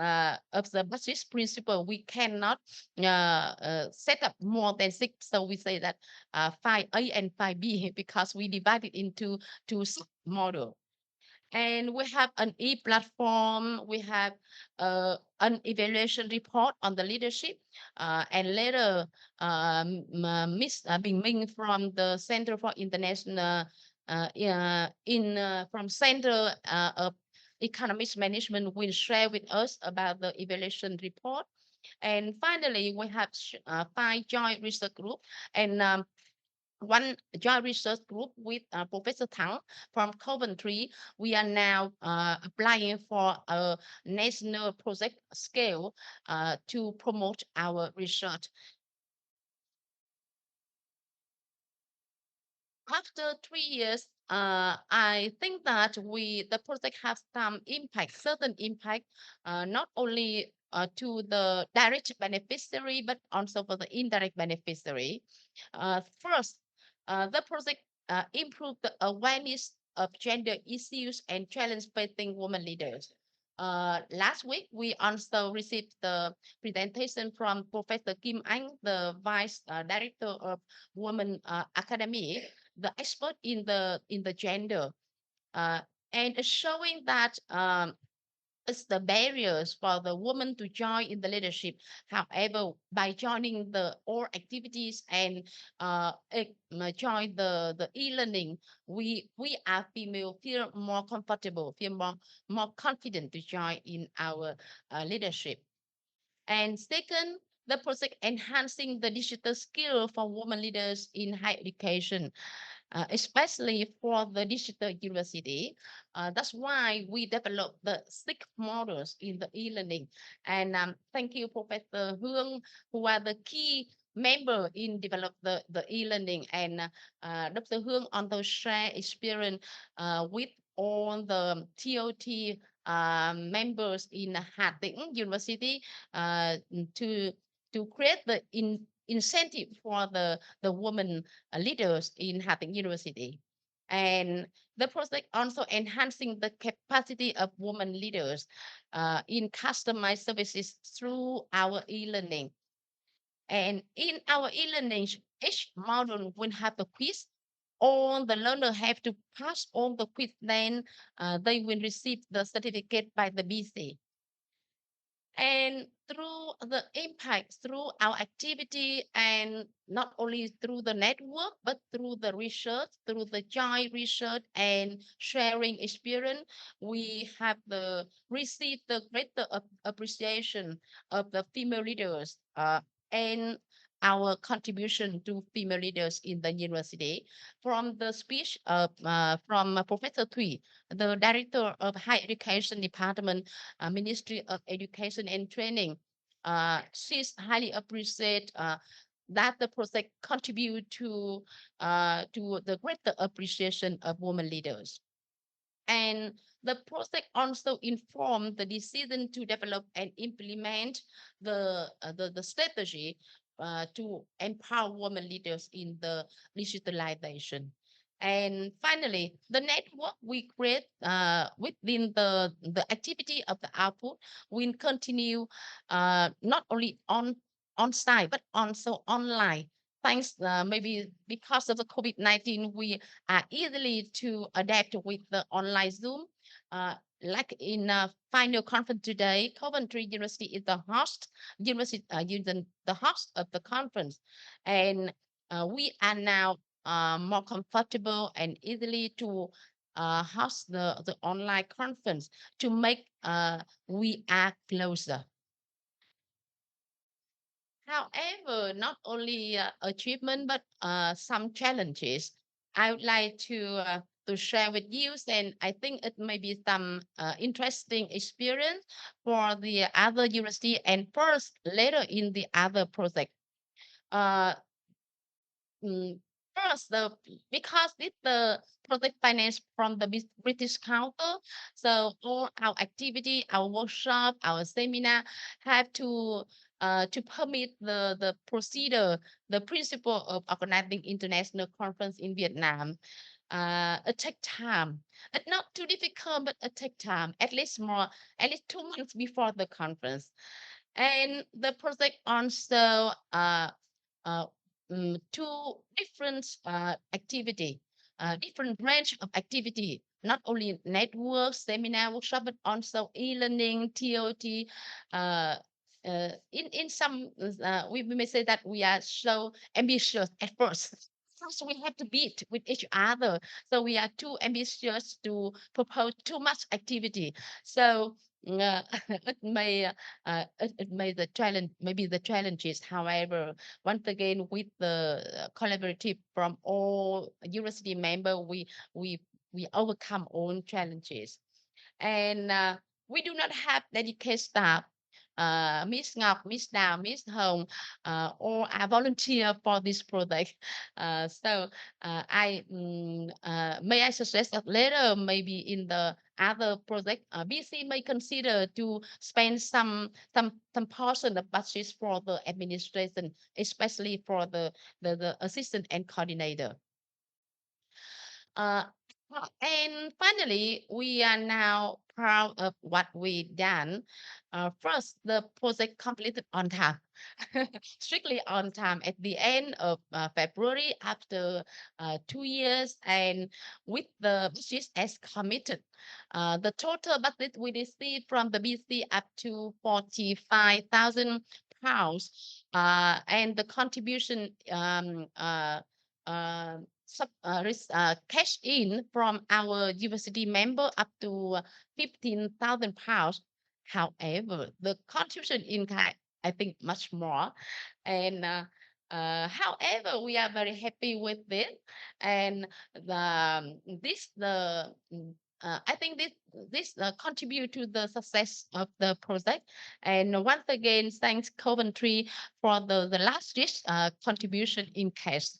S1: of the budget principle. We cannot set up more than 6. So we say that 5A and 5B, because we divide it into two model. And we have an e-platform. We have an evaluation report on the leadership, and later Miss Bing Ming from the Center for International from Center of Economics Management will share with us about the evaluation report. And finally, we have 5 joint research group, and one joint research group with Professor Tang from Coventry. We are now applying for a national project scale to promote our research. After 3 years, I think that the project has some impact, certain impact, not only to the direct beneficiary, but also for the indirect beneficiary. First, the project improved the awareness of gender issues and challenge facing women leaders. Last week, we also received the presentation from Professor Kim Anh, the Vice Director of Women Academy, the expert in the gender, uh, and showing that it's the barriers for the woman to join in the leadership. However, by joining the all activities and join the e-learning, we are female feel more comfortable, feel more confident to join in our leadership. And second, the project enhancing the digital skill for women leaders in higher education, especially for the digital university. That's why we developed the 6 models in the e-learning. And thank you, Professor Hương, who are the key member in develop the e-learning. And Dr. Hương also share experience with all the TOT members in Hà Tĩnh University to create the incentive for the women leaders in Hà Tĩnh University. And the project also enhancing the capacity of women leaders in customized services through our e-learning. And in our e-learning, each module will have a quiz. All the learner have to pass all the quiz, then they will receive the certificate by the BC. And through the impact, through our activity, and not only through the network, but through the research, through the joint research and sharing experience, we have received the greater appreciation of the female leaders and our contribution to female leaders in the university. From the speech of from Professor Thuy, the director of Higher Education Department, Ministry of Education and Training. She's highly appreciate that the project contribute to the greater appreciation of women leaders. And the project also informed the decision to develop and implement the strategy to empower women leaders in the digitalization. And finally, the network we create within the activity of the output will continue not only on site but also online. Thanks, maybe because of the COVID-19, we are easily to adapt with the online Zoom. Like in final conference today, Coventry University is the host university, the host of the conference, and we are now more comfortable and easily to host the online conference to make we are closer. However, not only achievement but some challenges. I would like to share with you, and I think it may be some interesting experience for the other university and first later in the other project. Uh, mm, first, because it's the project finance from the British Council, so all our activity, our workshop, our seminar have to permit the procedure, the principle of organizing international conference in Vietnam. It take time. It's not too difficult, but it take time. At least 2 months before the conference. And the project also uh, two different activity, different range of activity, not only network, seminar, workshop, but also e-learning, TOT. Uh, in some, we may say that we are so ambitious at first. First, we have to beat with each other. So we are too ambitious to propose too much activity. So it may it may the challenge maybe the challenges. However, once again, with the collaborative from all university member, we we overcome all challenges. And we do not have dedicated staff. Miss Ngọc, Miss Đào, Miss Hồng, all are volunteer for this project. So may I suggest that later, maybe in the other project, BC may consider to spend some portion of budget for the administration, especially for the assistant and coordinator. Uh, and finally, we are now proud of what we done. First, the project completed on time, strictly on time at the end of February after 2 years, and with the budget as committed. The total budget we received from the BC up to 45,000 pounds, and the contribution uh, cash in from our university member up to 15,000 pounds. However, the contribution in kind, I think, much more. And however, we are very happy with it. And I think this contribute to the success of the project. And once again, thanks Coventry for the last year's contribution in cash.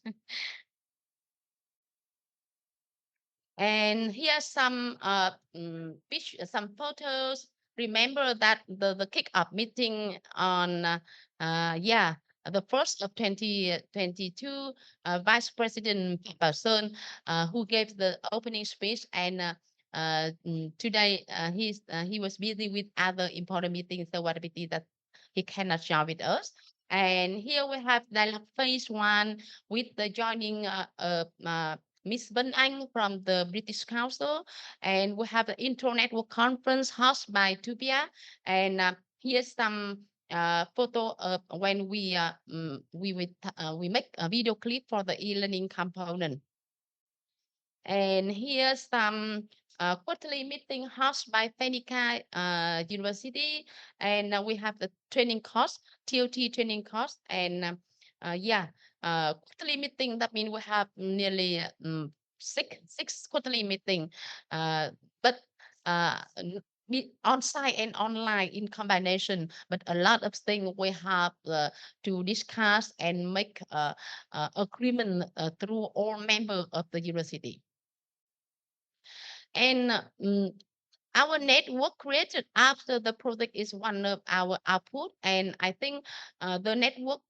S1: And here are some some photos. Remember that the kick-off meeting on the first of 2022, Vice President Person, who gave the opening speech, and today he was busy with other important meetings, so what a pity that he cannot join with us. And here we have dialogue phase one with the joining Miss Vân Anh from the British Council, and we have the intro network conference hosted by Tupia. And here's some photo of when we make a video clip for the e-learning component. And here's some quarterly meeting hosted by Fenica University, and we have the training course, TOT training course, and quarterly meeting. That means we have nearly six quarterly meeting, but on site and online in combination. But a lot of things we have to discuss and make agreement through all members of the university. And our network created after the project is one of our output, and I think the network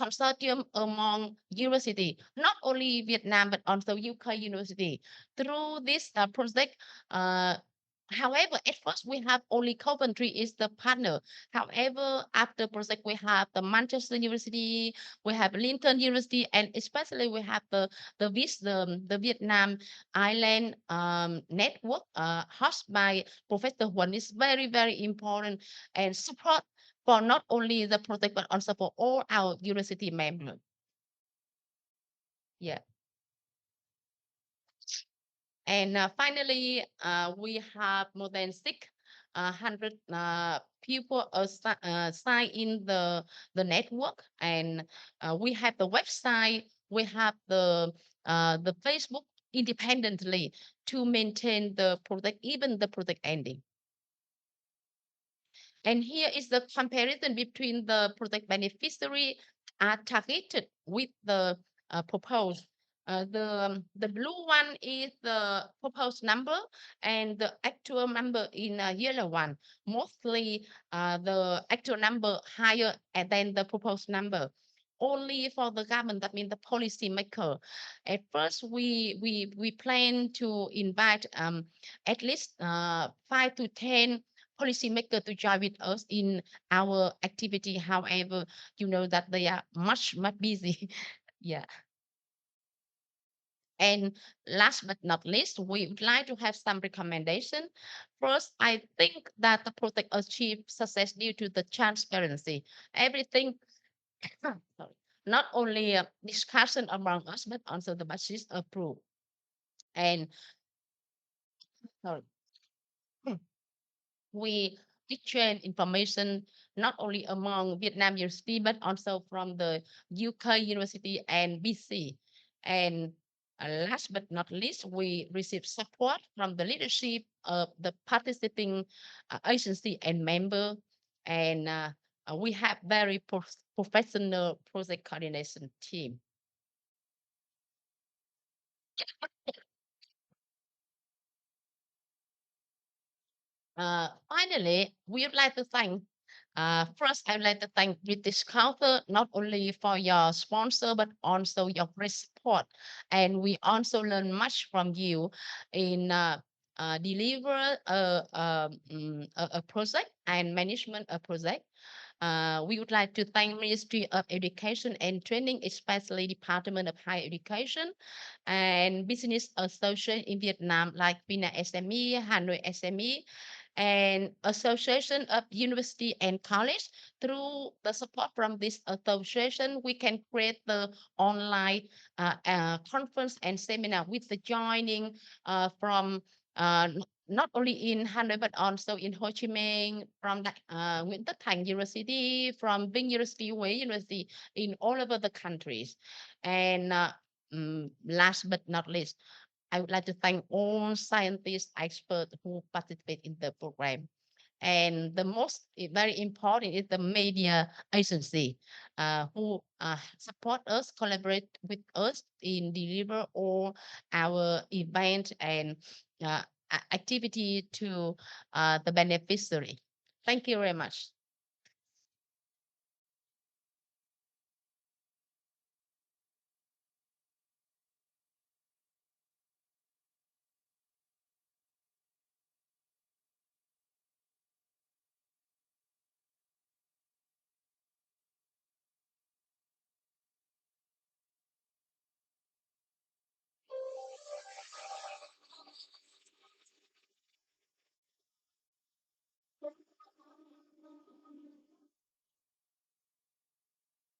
S1: consortium among university, not only Vietnam but also UK university, through this project. However, at first we have only Coventry is the partner. However, after project we have the Manchester University, we have Lincoln University, and especially we have the Vietnam Island network hosted by Professor Huan is very, very important and support for not only the project but also for all our university members. Yeah. And finally, we have more than 600 people sign in the network, and we have the website, we have the Facebook independently to maintain the project, even the project ending. And here is the comparison between the project beneficiary are targeted with the proposed. The blue one is the proposed number, and the actual number in yellow one. Mostly, the actual number higher than the proposed number. Only for the government, that means the policy maker. At first, we plan to invite at least 5 to 10 policymaker to join with us in our activity. However, you know that they are much busy. Yeah. And last but not least, we would like to have some recommendation. First, I think that the project achieved success due to the transparency. Everything, sorry, not only discussion among us, but also the budget approved. And sorry, we exchange information not only among Vietnam University, but also from the UK University and BC. And last but not least, we receive support from the leadership of the participating agency and member. And we have very professional project coordination team. Finally, we would like to thank, first, I would like to thank British Council not only for your sponsor, but also your great support. And we also learn much from you in deliver a project and management a project. We would like to thank Ministry of Education and Training, especially Department of Higher Education and Business Association in Vietnam like Vina SME, Hanoi SME, and Association of University and College. Through the support from this association, we can create the online conference and seminar with the joining from not only in Hanoi but also in Ho Chi Minh, from Nguyễn Tất Thành University, from Vinh University, Huế University, in all over the countries. And last but not least, I would like to thank all scientists, experts who participate in the program. And the most very important is the media agency who support us, collaborate with us in deliver all our event and uh, activity to the beneficiary. Thank you very much.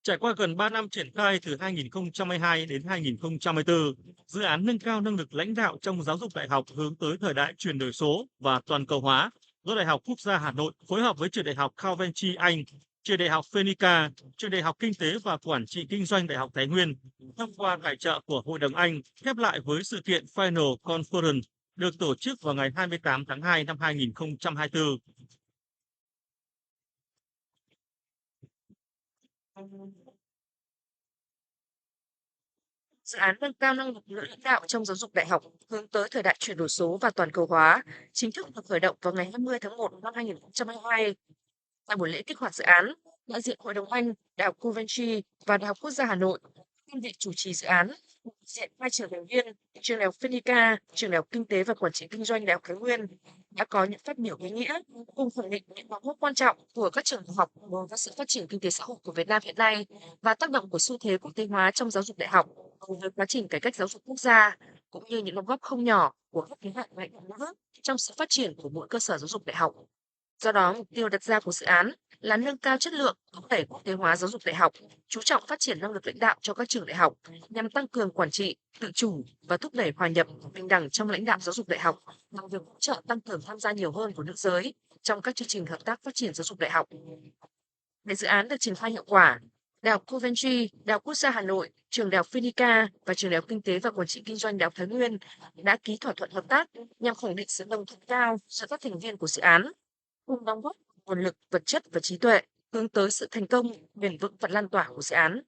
S6: Trải qua gần 3 năm triển khai từ 2022 đến 2024, dự án nâng cao năng lực lãnh đạo trong giáo dục đại học hướng tới thời đại chuyển đổi số và toàn cầu hóa do Đại học Quốc gia Hà Nội phối hợp với Trường Đại học Coventry Anh, Trường Đại học Phenica, Trường Đại học Kinh tế và Quản trị Kinh doanh Đại học Thái Nguyên, thông qua tài trợ của Hội đồng Anh, khép lại với sự kiện Final Conference được tổ chức vào ngày 28 tháng 2 năm 2024.
S7: Dự án nâng cao năng lực lãnh đạo trong giáo dục đại học hướng tới thời đại chuyển đổi số và toàn cầu hóa chính thức được khởi động vào ngày 20 tháng 1 năm 2022. Tại buổi lễ kích hoạt dự án, đại diện Hội đồng Anh, Đại học Coventry và Đại học Quốc gia Hà Nội, đơn vị chủ trì dự án, đại diện hai trường thành viên, trường Đại học Phenica, trường Đại học Kinh tế và Quản trị Kinh doanh Đại học Thái Nguyên đã có những phát biểu ý nghĩa, cùng khẳng định những đóng góp quan trọng của các trường đại học đối với sự phát triển kinh tế xã hội của Việt Nam hiện nay và tác động của xu thế quốc tế hóa trong giáo dục đại học đối với quá trình cải cách giáo dục quốc gia, cũng như những đóng góp không nhỏ của các thế hệ lãnh đạo nữa trong sự phát triển của mỗi cơ sở giáo dục đại học. Do đó, mục tiêu đặt ra của dự án là nâng cao chất lượng, thúc đẩy quốc tế hóa giáo dục đại học, chú trọng phát triển năng lực lãnh đạo cho các trường đại học nhằm tăng cường quản trị, tự chủ và thúc đẩy hòa nhập, bình đẳng trong lãnh đạo giáo dục đại học bằng việc hỗ trợ tăng cường tham gia nhiều hơn của nữ giới trong các chương trình hợp tác phát triển giáo dục đại học. Để dự án được triển khai hiệu quả, Đại học Coventry, Đại học Quốc gia Hà Nội, trường Đại học Phenica và trường Đại học Kinh tế và Quản trị Kinh doanh Đại học Thái Nguyên đã ký thỏa thuận hợp tác nhằm khẳng định sự đồng thuận cao giữa các thành viên của dự án, cùng đóng góp nguồn lực, vật chất và trí tuệ hướng tới sự thành công, bền vững và lan tỏa của dự án.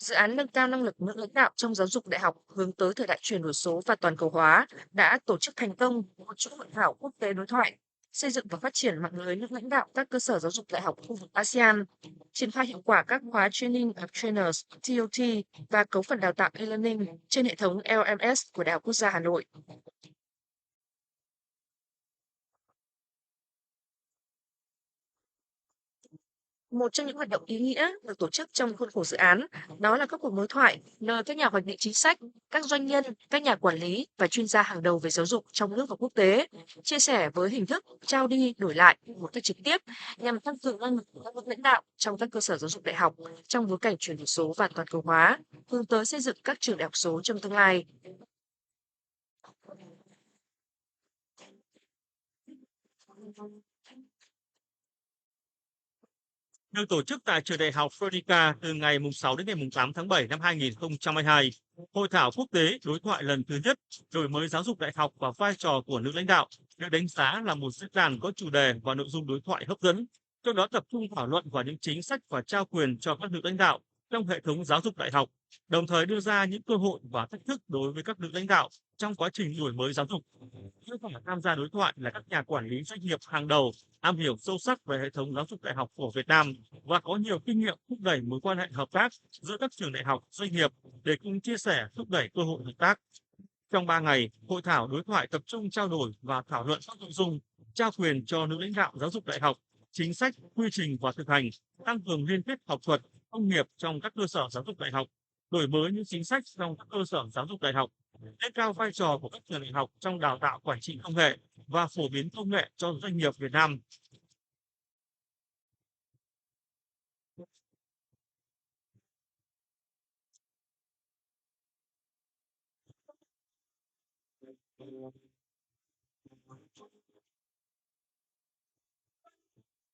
S7: Dự án nâng cao năng lực nữ lãnh đạo trong giáo dục đại học hướng tới thời đại chuyển đổi số và toàn cầu hóa đã tổ chức thành công một chuỗi hội thảo quốc tế đối thoại, xây dựng và phát triển mạng lưới nữ lãnh đạo các cơ sở giáo dục đại học khu vực ASEAN, triển khai hiệu quả các khóa Training of Trainers TOT và cấu phần đào tạo e-learning trên hệ thống LMS của Đại học Quốc gia Hà Nội. Một trong những hoạt động ý nghĩa được tổ chức trong khuôn khổ dự án đó là các cuộc đối thoại nơi các nhà hoạch định chính sách, các doanh nhân, các nhà quản lý và chuyên gia hàng đầu về giáo dục trong nước và quốc tế chia sẻ với hình thức trao đi đổi lại một cách trực tiếp nhằm tăng cường năng lực của các bậc lãnh đạo trong các cơ sở giáo dục đại học trong bối cảnh chuyển đổi số và toàn cầu hóa, hướng tới xây dựng các trường đại học số trong tương lai.
S6: Được tổ chức tại trường đại học Phonica từ ngày 6 đến ngày 8 tháng 7 năm 2022. Hội thảo quốc tế đối thoại lần thứ nhất đổi mới giáo dục đại học và vai trò của nữ lãnh đạo được đánh giá là một diễn đàn có chủ đề và nội dung đối thoại hấp dẫn, trong đó tập trung thảo luận vào những chính sách và trao quyền cho các nữ lãnh đạo trong hệ thống giáo dục đại học, đồng thời đưa ra những cơ hội và thách thức đối với các nữ lãnh đạo trong quá trình đổi mới giáo dục. Những người tham gia đối thoại là các nhà quản lý doanh nghiệp hàng đầu, am hiểu sâu sắc về hệ thống giáo dục đại học của Việt Nam và có nhiều kinh nghiệm thúc đẩy mối quan hệ hợp tác giữa các trường đại học, doanh nghiệp để cùng chia sẻ thúc đẩy cơ hội hợp tác. Trong 3 ngày, hội thảo đối thoại tập trung trao đổi và thảo luận các nội dung trao quyền cho nữ lãnh đạo giáo dục đại học, chính sách, quy trình và thực hành, tăng cường liên kết học thuật, công nghiệp trong các cơ sở giáo dục đại học, đổi mới những chính sách trong các cơ sở giáo dục đại học, nâng cao vai trò của các trường đại học trong đào tạo quản trị công nghệ và phổ biến công nghệ cho doanh nghiệp Việt Nam.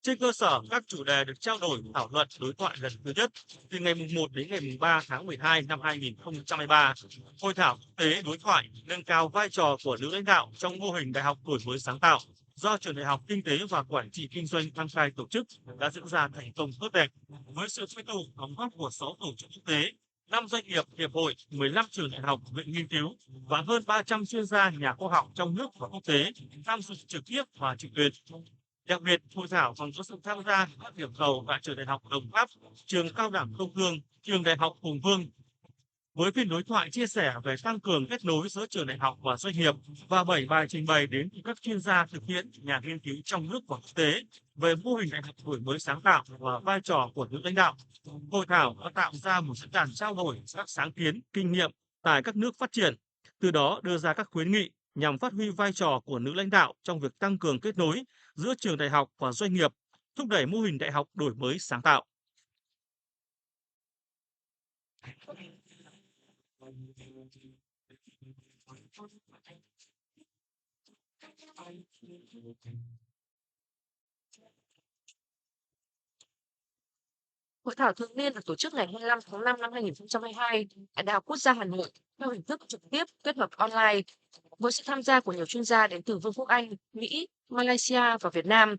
S6: Trên cơ sở các chủ đề được trao đổi thảo luận đối thoại lần thứ nhất từ ngày 1 đến ngày 3 tháng 12 năm 2023, hội thảo quốc tế đối thoại nâng cao vai trò của nữ lãnh đạo trong mô hình đại học đổi mới sáng tạo do trường đại học kinh tế và quản trị kinh doanh Đăng Cai tổ chức đã diễn ra thành công tốt đẹp với sự quy tụ đóng góp của 6 tổ chức quốc tế, 5 doanh nghiệp, hiệp hội, 15 trường đại học, viện nghiên cứu và hơn 300 chuyên gia nhà khoa học trong nước và quốc tế tham dự trực tiếp và trực tuyến. Đặc biệt, hội thảo còn có sự tham gia của các điểm cầu tại trường đại học Đồng Tháp, trường cao đẳng Công thương, trường đại học Hùng Vương. Với phiên đối thoại chia sẻ về tăng cường kết nối giữa trường đại học và doanh nghiệp và 7 bài trình bày đến từ các chuyên gia thực tiễn, nhà nghiên cứu trong nước và quốc tế về mô hình đại học đổi mới sáng tạo và vai trò của nữ lãnh đạo. Hội thảo đã tạo ra một diễn đàn trao đổi các sáng kiến, kinh nghiệm tại các nước phát triển, từ đó đưa ra các khuyến nghị nhằm phát huy vai trò của nữ lãnh đạo trong việc tăng cường kết nối giữa trường đại học và doanh nghiệp, thúc đẩy mô hình đại học đổi mới sáng tạo.
S7: Hội thảo thường niên được tổ chức ngày 25 tháng 5 năm 2022 tại Đại học Quốc gia Hà Nội theo hình thức trực tiếp kết hợp online với sự tham gia của nhiều chuyên gia đến từ Vương quốc Anh, Mỹ, Malaysia và Việt Nam.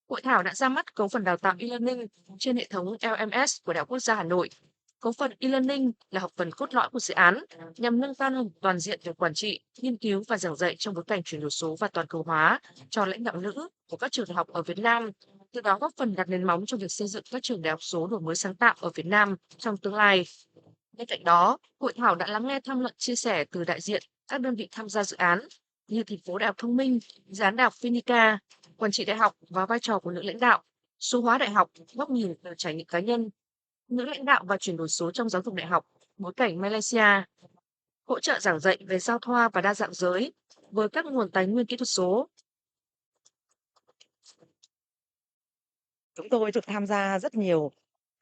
S7: Hội thảo đã ra mắt cấu phần đào tạo e-learning trên hệ thống LMS của Đại học Quốc gia Hà Nội. Cấu phần e-learning là học phần cốt lõi của dự án nhằm nâng cao năng lực toàn diện về quản trị, nghiên cứu và giảng dạy trong bối cảnh chuyển đổi số và toàn cầu hóa cho lãnh đạo nữ của các trường đại học ở Việt Nam, từ đó góp phần đặt nền móng cho việc xây dựng các trường đại học số đổi mới sáng tạo ở Việt Nam trong tương lai. Bên cạnh đó, hội thảo đã lắng nghe tham luận chia sẻ từ đại diện các đơn vị tham gia dự án như thành phố Đại học Thông minh, dự án Đại học Phonica, quản trị đại học và vai trò của nữ lãnh đạo, số hóa đại học, góc nhìn từ trải nghiệm cá nhân, nữ lãnh đạo và chuyển đổi số trong giáo dục đại học, bối cảnh Malaysia, hỗ trợ giảng dạy về giao thoa và đa dạng giới với các nguồn tài nguyên kỹ thuật số.
S8: Chúng tôi được tham gia rất nhiều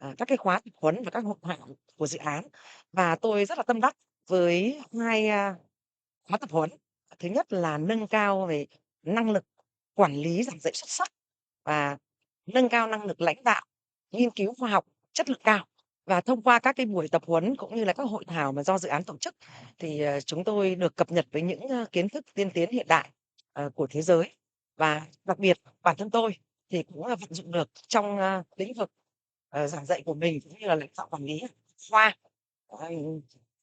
S8: các cái khóa tập huấn và các hội thảo của dự án và tôi rất là tâm đắc với hai khóa tập huấn. Thứ nhất là nâng cao về năng lực quản lý giảng dạy xuất sắc và nâng cao năng lực lãnh đạo, nghiên cứu khoa học chất lượng cao. Và thông qua các cái buổi tập huấn cũng như là các hội thảo mà do dự án tổ chức thì chúng tôi được cập nhật với những kiến thức tiên tiến hiện đại của thế giới. Và đặc biệt bản thân tôi thì cũng là vận dụng được trong lĩnh vực giảng dạy của mình cũng như là lãnh đạo quản lý khoa. Ờ,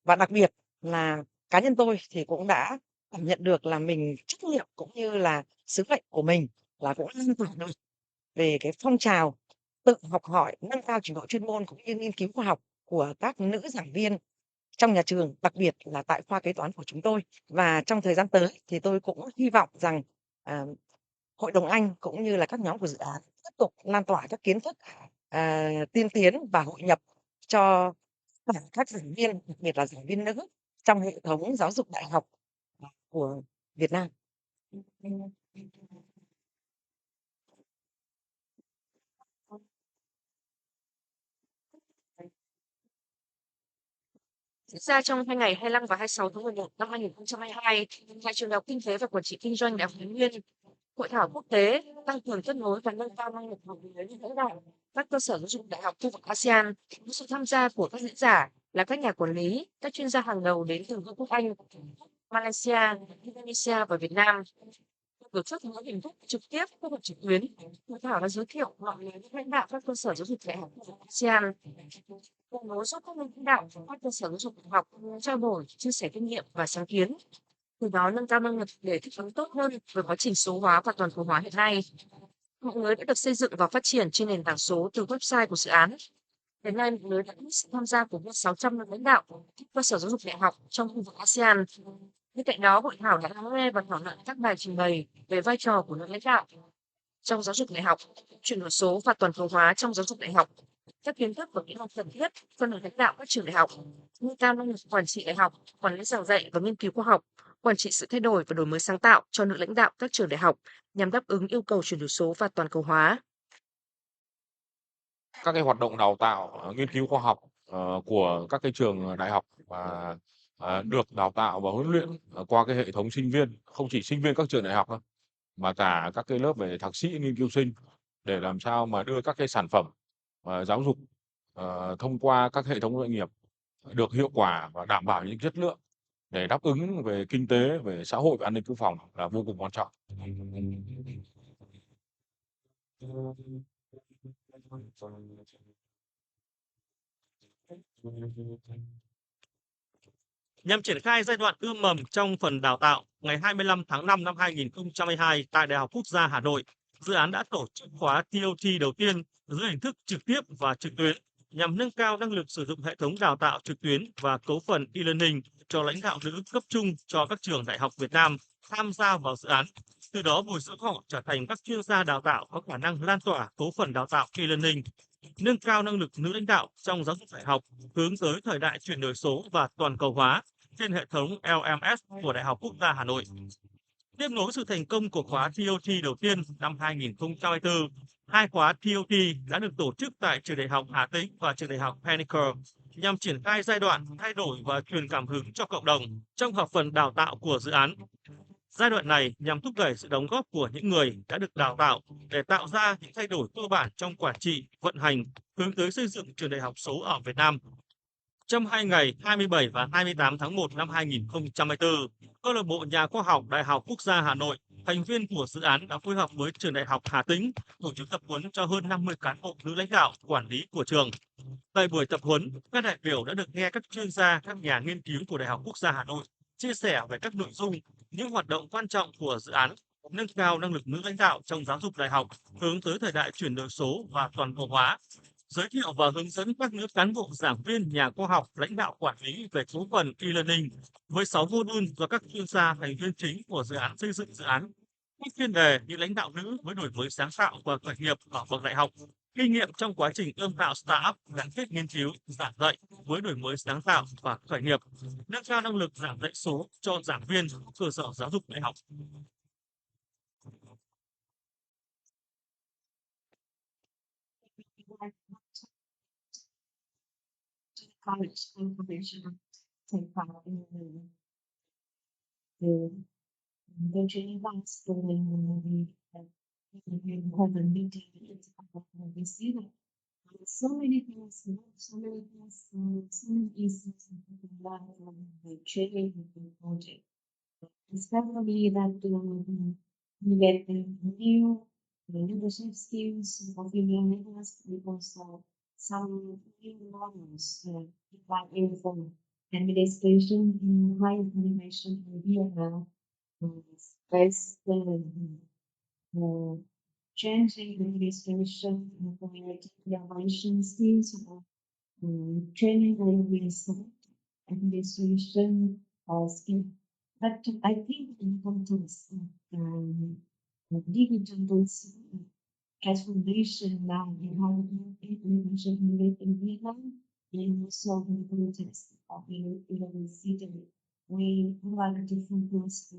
S8: và đặc biệt là cá nhân tôi thì cũng đã cảm nhận được là mình trách nhiệm cũng như là sứ mệnh của mình là cũng lan tỏa được về cái phong trào tự học hỏi, nâng cao trình độ chuyên môn cũng như nghiên cứu khoa học của các nữ giảng viên trong nhà trường, đặc biệt là tại khoa kế toán của chúng tôi. Và trong thời gian tới thì tôi cũng hy vọng rằng, à, Hội đồng Anh cũng như là các nhóm của dự án tiếp tục lan tỏa các kiến thức, tiên tiến và hội nhập cho tất cả các giảng viên, đặc biệt là giảng viên nữ trong hệ thống giáo dục đại học, của Việt Nam.
S7: Diễn ra trong 2 ngày 25 và 26 tháng 11 năm 2022 tại Trường Đại học Kinh tế và Quản trị Kinh doanh Đại học Thái Nguyên, hội thảo quốc tế tăng cường kết nối và nâng cao năng lực học nghề lãnh đạo các cơ sở giáo dục đại học khu vực ASEAN với sự tham gia của các diễn giả là các nhà quản lý, các chuyên gia hàng đầu đến từ Vương quốc Anh, Malaysia, Indonesia và Việt Nam. Tổ chức những hình thức trực tiếp, các hoặc trực tuyến. Hội thảo đã giới thiệu mạng lưới lãnh đạo các cơ sở giáo dục đại học khu vực ASEAN, cùng nối giúp các lãnh đạo của các cơ sở giáo dục đại học trao đổi, chia sẻ kinh nghiệm và sáng kiến, từ đó nâng cao năng lực để thích ứng tốt hơn với quá trình số hóa và toàn cầu hóa hiện nay. Mạng lưới đã được xây dựng và phát triển trên nền tảng số từ website của dự án. Đến nay, mạng lưới đã có sự tham gia của hơn 600 lãnh đạo các cơ sở giáo dục đại học trong khu vực ASEAN. Bên cạnh đó, hội thảo đã lắng nghe và thảo luận các bài trình bày về vai trò của nữ lãnh đạo trong giáo dục đại học, chuyển đổi số và toàn cầu hóa trong giáo dục đại học, các kiến thức và kỹ năng cần thiết cho nữ lãnh đạo các trường đại học, nâng cao năng lực quản trị đại học, quản lý giảng dạy và nghiên cứu khoa học, quản trị sự thay đổi và đổi mới sáng tạo cho nữ lãnh đạo các trường đại học nhằm đáp ứng yêu cầu chuyển đổi số và toàn cầu hóa.
S9: Các cái hoạt động đào tạo, nghiên cứu khoa học, của các cái trường đại học và, được đào tạo và huấn luyện, qua cái hệ thống sinh viên, không chỉ sinh viên các trường đại học đâu, mà cả các cái lớp về thạc sĩ, nghiên cứu sinh để làm sao mà đưa các cái sản phẩm, giáo dục, thông qua các hệ thống doanh nghiệp được hiệu quả và đảm bảo những chất lượng để đáp ứng về kinh tế, về xã hội và an ninh quốc phòng là vô cùng quan trọng.
S6: Nhằm triển khai giai đoạn ươm mầm trong phần đào tạo, ngày 25 tháng 5 năm 2022 tại Đại học Quốc gia Hà Nội, dự án đã tổ chức khóa TOT đầu tiên dưới hình thức trực tiếp và trực tuyến nhằm nâng cao năng lực sử dụng hệ thống đào tạo trực tuyến và cấu phần e-learning cho lãnh đạo nữ cấp trung cho các trường đại học Việt Nam tham gia vào dự án. Từ đó bồi dưỡng họ trở thành các chuyên gia đào tạo có khả năng lan tỏa cấu phần đào tạo e-learning, nâng cao năng lực nữ lãnh đạo trong giáo dục đại học hướng tới thời đại chuyển đổi số và toàn cầu hóa trên hệ thống LMS của Đại học Quốc gia Hà Nội. Tiếp nối sự thành công của khóa TOT đầu tiên năm 2024, hai khóa TOT đã được tổ chức tại Trường Đại học Hà Tĩnh và Trường Đại học Pinnacle nhằm triển khai giai đoạn thay đổi và truyền cảm hứng cho cộng đồng trong hợp phần đào tạo của dự án. Giai đoạn này nhằm thúc đẩy sự đóng góp của những người đã được đào tạo để tạo ra những thay đổi cơ bản trong quản trị, vận hành, hướng tới xây dựng trường đại học số ở Việt Nam. Trong 2 ngày 27 và 28 tháng 1 năm 2024, câu lạc bộ nhà khoa học Đại học Quốc gia Hà Nội, thành viên của dự án đã phối hợp với Trường Đại học Hà Tĩnh tổ chức tập huấn cho hơn 50 cán bộ nữ lãnh đạo, quản lý của trường. Tại buổi tập huấn, các đại biểu đã được nghe các chuyên gia, các nhà nghiên cứu của Đại học Quốc gia Hà Nội chia sẻ về các nội dung, những hoạt động quan trọng của dự án, nâng cao năng lực nữ lãnh đạo trong giáo dục đại học, hướng tới thời đại chuyển đổi số và toàn cầu hóa, giới thiệu và hướng dẫn các nữ cán bộ giảng viên, nhà khoa học, lãnh đạo quản lý về cấu phần e-learning với 6 module do các chuyên gia thành viên chính của dự án xây dựng dự án. Các chuyên đề như lãnh đạo nữ với đổi mới sáng tạo và khởi nghiệp ở bậc đại học, kinh nghiệm trong quá trình ươm tạo startup gắn kết nghiên cứu, giảng dạy với đổi mới sáng tạo và khởi nghiệp, nâng cao năng lực giảng dạy số cho giảng viên cơ sở giáo dục đại học.
S4: College information take part in the eventually last when we have a meeting and we see that so many things, so many things, so many instances in life from the training of the project. Especially that we get the new leadership skills for female leaders because some new models like in administration in higher animation in Vietnam, space uh, changing the administration and community collaboration skills, training administration skill. But I think in context of digital tools, transformation now in how information in Vietnam and also in the context of university. We provide different tools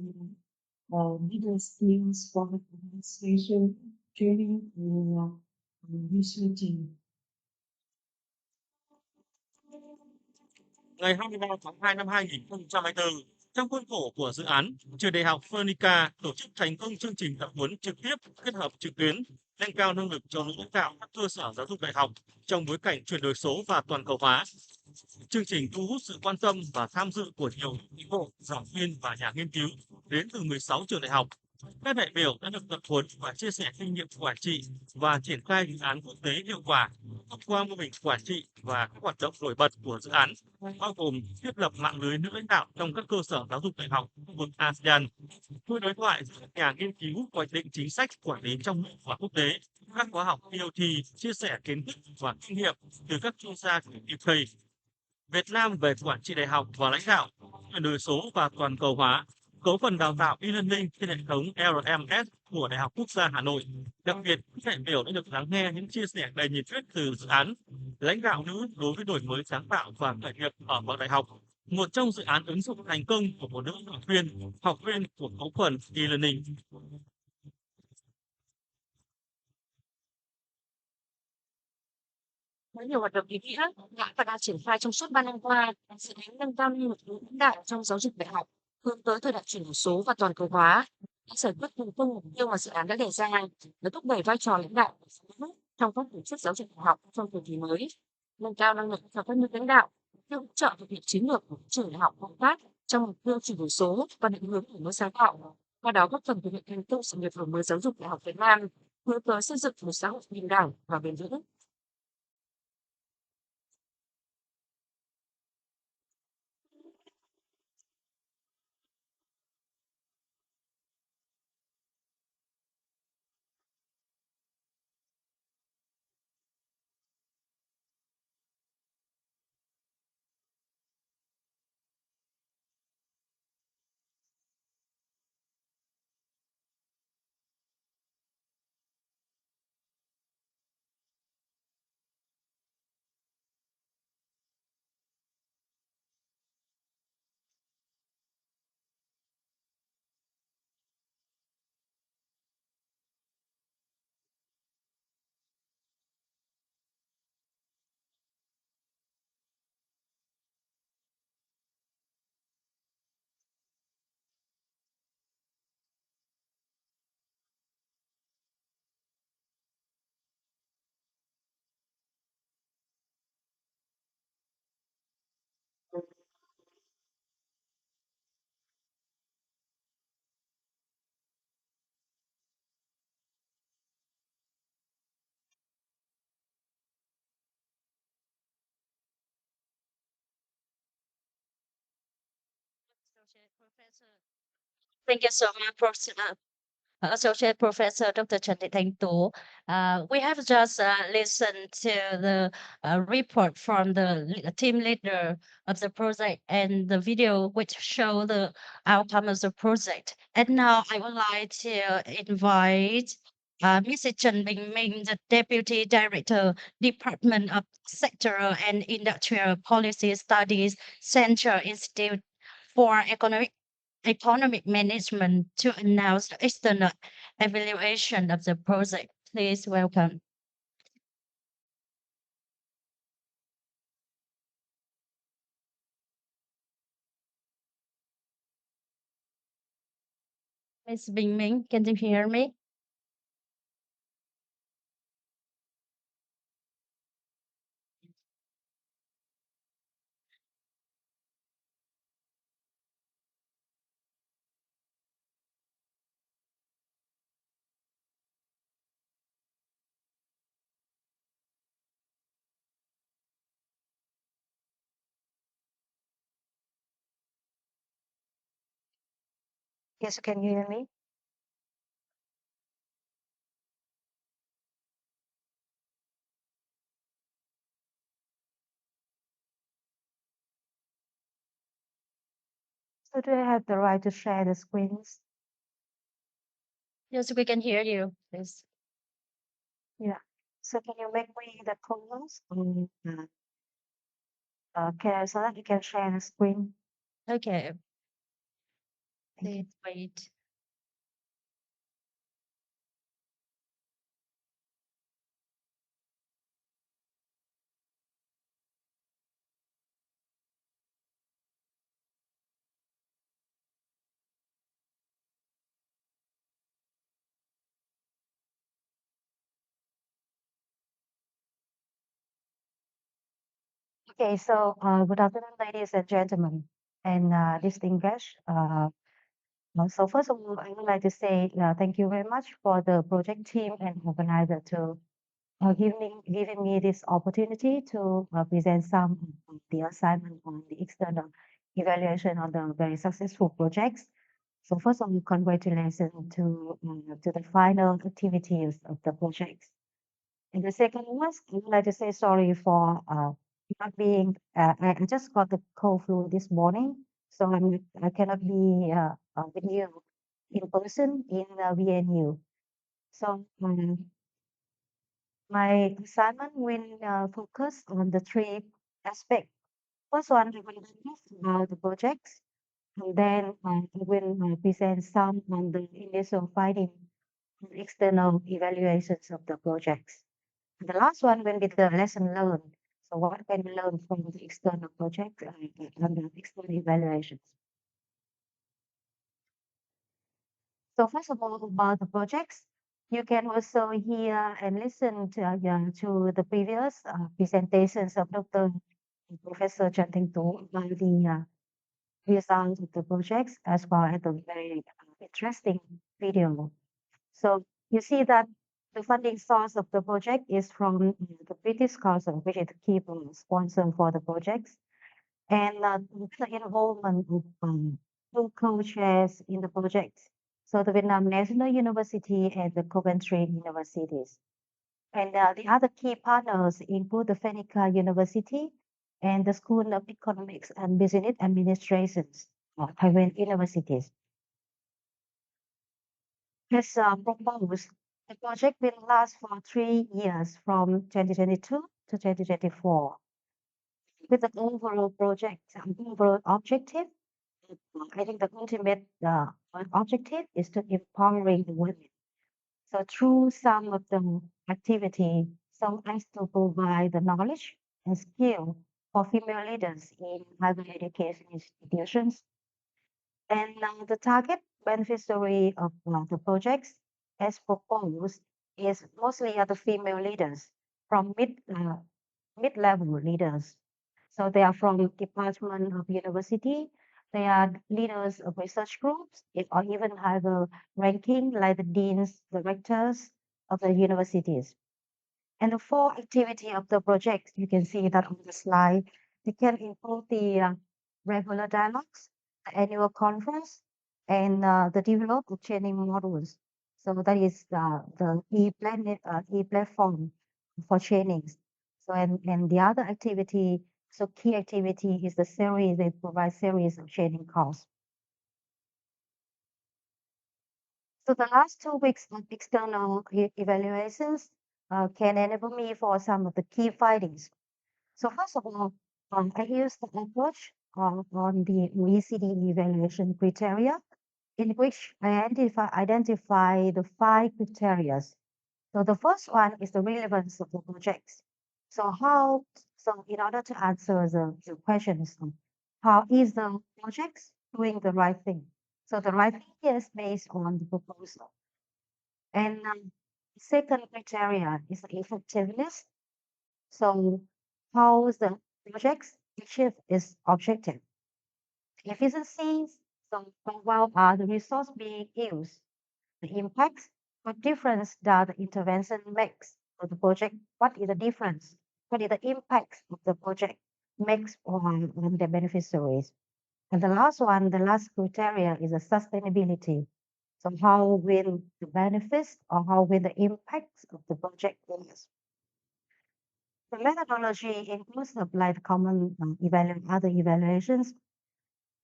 S4: for leader skills for administration, training, and researching.
S6: Ngày 23 tháng 2 năm 2024, trong khuôn khổ của dự án, trường đại học Phonica tổ chức thành công chương trình tập huấn trực tiếp kết hợp trực tuyến, nâng cao năng lực cho lãnh đạo các cơ sở giáo dục đại học trong bối cảnh chuyển đổi số và toàn cầu hóa. Chương trình thu hút sự quan tâm và tham dự của nhiều cán bộ, giảng viên và nhà nghiên cứu đến từ 16 trường đại học. Các đại biểu đã được tập huấn và chia sẻ kinh nghiệm quản trị và triển khai dự án quốc tế hiệu quả thông qua mô hình quản trị và các hoạt động nổi bật của dự án, bao gồm thiết lập mạng lưới nữ lãnh đạo trong các cơ sở giáo dục đại học khu vực ASEAN, chuỗi đối thoại giữa các nhà nghiên cứu hoạch định chính sách quản lý trong nước và quốc tế, các khóa học POT chia sẻ kiến thức và kinh nghiệm từ các chuyên gia của UK, Việt Nam về quản trị đại học và lãnh đạo, chuyển đổi số và toàn cầu hóa, cấu phần đào tạo e-learning trên hệ thống LMS của Đại học Quốc gia Hà Nội. Đặc biệt, các đại biểu đã được lắng nghe những chia sẻ đầy nhiệt huyết từ dự án lãnh đạo nữ đối với đổi mới sáng tạo và khởi nghiệp ở bậc đại học. Một trong dự án ứng dụng thành công của một nữ học viên của cấu phần e-learning.
S7: Với nhiều hoạt động ý nghĩa đã và đang triển khai trong suốt 3 năm qua, dự án nâng cao năng lực lãnh đạo trong giáo dục đại học hướng tới thời đại chuyển đổi số và toàn cầu hóa đã giải quyết thành công mục tiêu mà dự án đã đề ra và thúc đẩy vai trò lãnh đạo của phụ nữ trong các tổ chức giáo dục đại học trong thời kỳ mới, nâng cao năng lực cho các nước lãnh đạo, hỗ trợ thực hiện chiến lược của các trường đại học công tác trong mục tiêu chuyển đổi số và định hướng đổi mới sáng tạo. Qua đó góp phần thực hiện thành công sự nghiệp đổi mới giáo dục đại học Việt Nam hướng tới xây dựng một xã hội bình đẳng và bền vững.
S1: Thank you so much, Associate Professor Dr. Trần Thị Thanh Tú. We have just listened to the report from the team leader of the project and the video which show the outcome of the project. And now I would like to invite Mrs. Trần Bình Minh, the Deputy Director, Department of Sectoral and Industrial Policy Studies, Central Institute for Economic Management, to announce the external evaluation of the project. Please welcome. Ms. Bing Ming, can you hear me?
S10: Yes, can you hear me? So do I have the right to share the screens?
S1: Yes, we can hear you. Please.
S10: Yeah. So can you make me the co-host? Can so that you can share the screen?
S1: Okay,
S10: Thank you.
S1: please wait.
S10: Okay, so good afternoon, ladies and gentlemen, and distinguished. So first of all, I would like to say thank you very much for the project team and organizer to giving me this opportunity to present some of the assignment on the external evaluation of the very successful projects. So first of all, congratulations to the final activities of the projects. And the second was, I would like to say sorry for not being. I just got the cold flu this morning, so I cannot be with you in person in VNU. So my assignment will focus on the three aspects. First one, I will discuss about the projects, and then I will present some on the initial finding and external evaluations of the projects. And the last one will be the lesson learned. So what can we learn from the external project and the external evaluations? So first of all, about the projects, you can also hear and listen to the previous presentations of Dr. and Professor Chan Ting Tu about the results of the projects as well as the very interesting video. So you see that the funding source of the project is from the British Council, which is the key sponsor for the projects, and with the involvement of two co-chairs in the project. So the Vietnam National University and the Coventry Universities. And the other key partners include the Fenica University and the School of Economics and Business Administrations, Taiwan universities. As proposed, the project will last for 3 years from 2022 to 2024 with the overall project, overall objective. I think the ultimate objective is to empowering the women. So through some of the activity, so as to provide the knowledge and skill for female leaders in higher education institutions. And the target beneficiary of the projects as proposed is mostly the female leaders from mid-level leaders. So they are from department of university. They are leaders of research groups, or even higher ranking, like the deans, directors of the universities. And the four activity of the project, you can see that on the slide. They can include the regular dialogues, the annual conference, and the develop of training modules. So that is e-platform for trainings. So and the other activity, so key activity is the series. They provide series of training course. So the last 2 weeks of external evaluations can enable me for some of the key findings. So first of all, I used the approach on the OECD evaluation criteria, in which I identify the 5 criteria. So the first one is the relevance of the projects. So so in order to answer the questions, how is the project doing the right thing? So the right thing is based on the proposal. And second criteria is the effectiveness. So how the projects achieve its objective. Efficiency, so how well are the resource being used? The impacts, what difference does the intervention makes for the project? What is the difference? What is the impacts of the project makes on the beneficiaries? And the last one, the last criteria is the sustainability. So how will the benefits or how will the impacts of the project is? The methodology includes applied common other evaluations,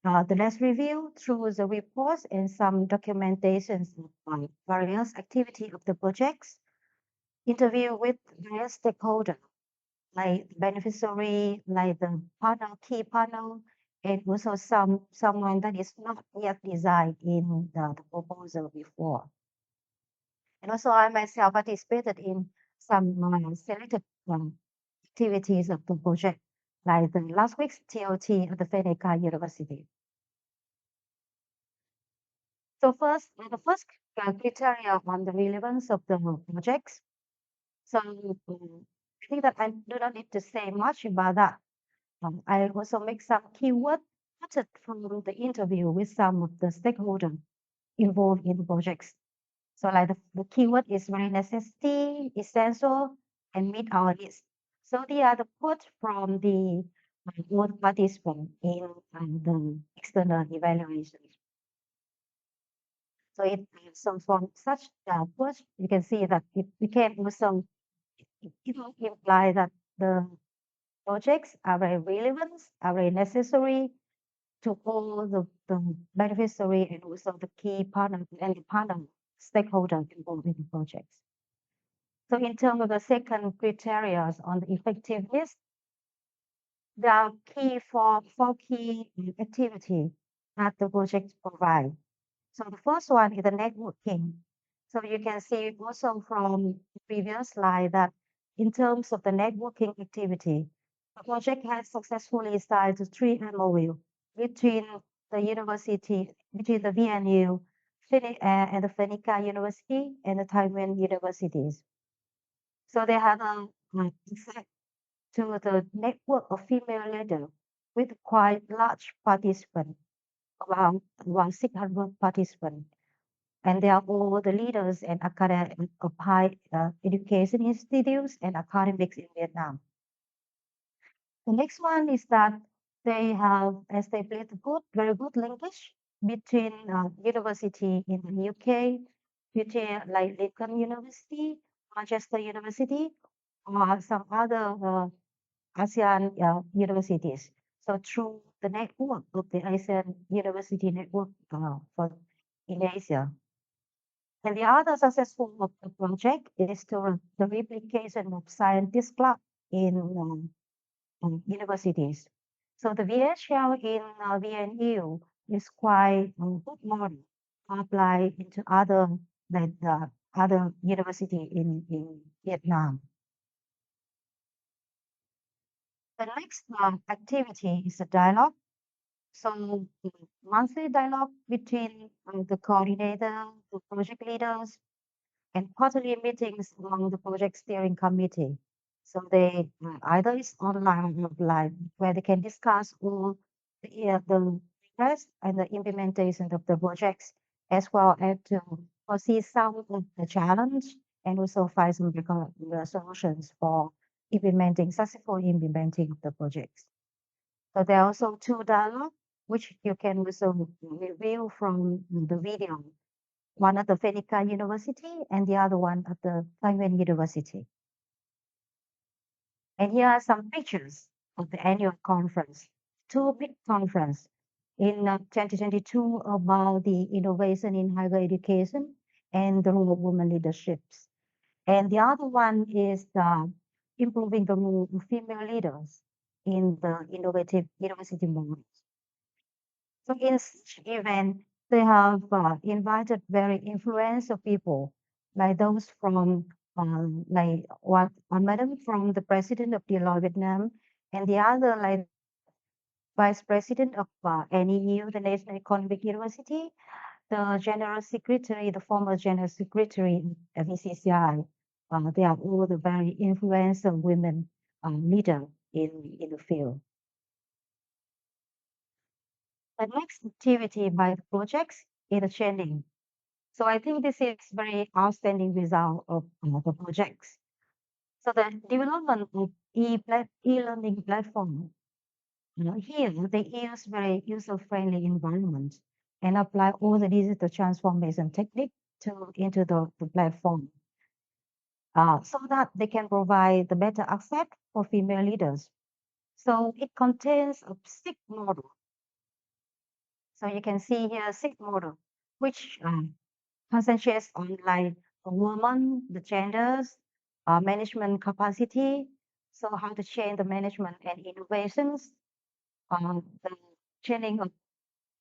S10: the last review through the reports and some documentations of various activity of the projects, interview with various stakeholders like the beneficiary, like the panel, key panel, and also someone that is not yet designed in the proposal before. And also I myself participated in some selected activities of the project, like the last week's TOT at the Fenica University. So first, the first criteria on the relevance of the projects. So I think that I do not need to say much about that. I also make some keyword noted from the interview with some of the stakeholders involved in the projects. So like the keyword is very necessity, essential, and meet our needs. So they are the quote from the both participants in the external evaluations. So it so from such quotes, you can see that it can also imply that the projects are very relevant, are very necessary to all the beneficiary and also the key partner and the partner stakeholders involved in the projects. So in terms of the second criteria on the effectiveness, there are four key activity that the project provide. So the first one is the networking. So you can see also from the previous slide that in terms of the networking activity, the project has successfully signed 3 MOU between the university, between the VNU and the Fenica University and the Taiwan universities. So they have access to the network of female leaders with quite large participant, around 600 participants. And they are all the leaders and academic of high education institutes and academics in Vietnam. The next one is that they have established very good linkage between university in the UK, between like Lincoln University, Manchester University, or some other ASEAN universities. So through the network of the ASEAN University Network for in Asia. And the other successful of the project is the replication of scientist club in universities. So the VHL in VNU is quite good model applied into other like other university in Vietnam. The next activity is a dialogue. So monthly dialogue between the coordinator, the project leaders, and quarterly meetings among the project steering committee. So they either is online or offline, where they can discuss all the progress and the implementation of the projects, as well as to foresee some of the challenge and also find some solutions for successful implementing of the projects. So there are also two dialogue, which you can also review from the video, one at the Fenica University and the other one at the Taiwan University. And here are some pictures of the annual conference, two big conference in 2022 about the innovation in higher education and the role of women leaderships. And the other one is improving the role of female leaders in the innovative university models. So in such event, they have invited very influential people, like those from, like one madam from the president of Deloitte Vietnam, and the other like vice president of NEU, the National Economic University, the general secretary, the former general secretary of ECCI. They are all the very influential women leader in the field. The next activity by the projects is the training. So I think this is very outstanding result of the projects. So the development of e-learning platform Here, they use very user-friendly environment and apply all the digital transformation technique into the platform so that they can provide the better access for female leaders. So it contains a SIG model. So you can see here SIG model, which concentrates on like a woman, the genders, management capacity, so how to change the management and innovations, the training of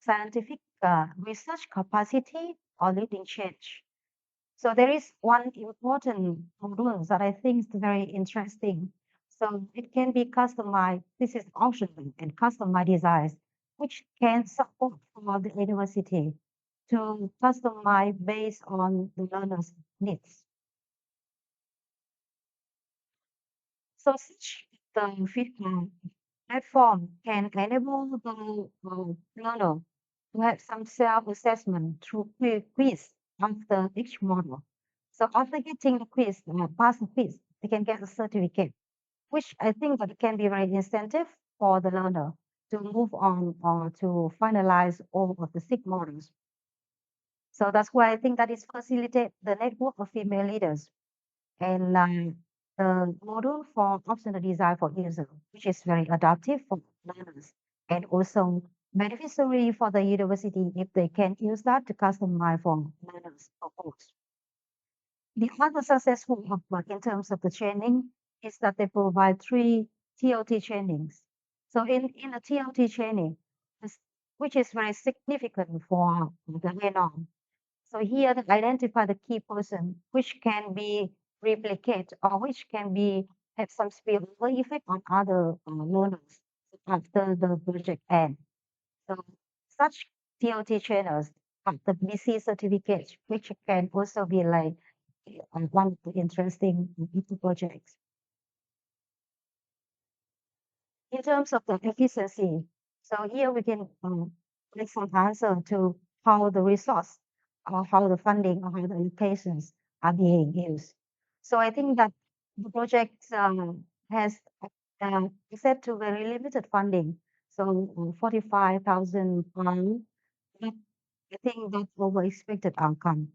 S10: scientific research capacity or leading change. So there is one important module that I think is very interesting. So it can be customized. This is optional and customized designs, which can support for the university to customize based on the learner's needs. So such the platform can enable the learner to have some self-assessment through quiz after each module. So after getting the quiz, pass the quiz, they can get a certificate, which I think that it can be very incentive for the learner to move on or to finalize all of the SIG models. So that's why I think that is facilitate the network of female leaders and the model for optional design for user, which is very adaptive for learners and also beneficiary for the university if they can use that to customize for learners of course. The other successful in terms of the training is that they provide 3 TOT trainings. So in a TOT training, which is very significant for the head-on. So here they identify the key person which can be replicate or which can be have some spillover effect on other learners after the project end. So such TOT trainers have the BC certificate, which can also be like one of the interesting projects. In terms of the efficiency, so here we can make some answer to how the resource or how the funding or how the allocations are being used. So I think that the project has access to very limited funding, so 45,000 pounds. But I think that's over expected outcome,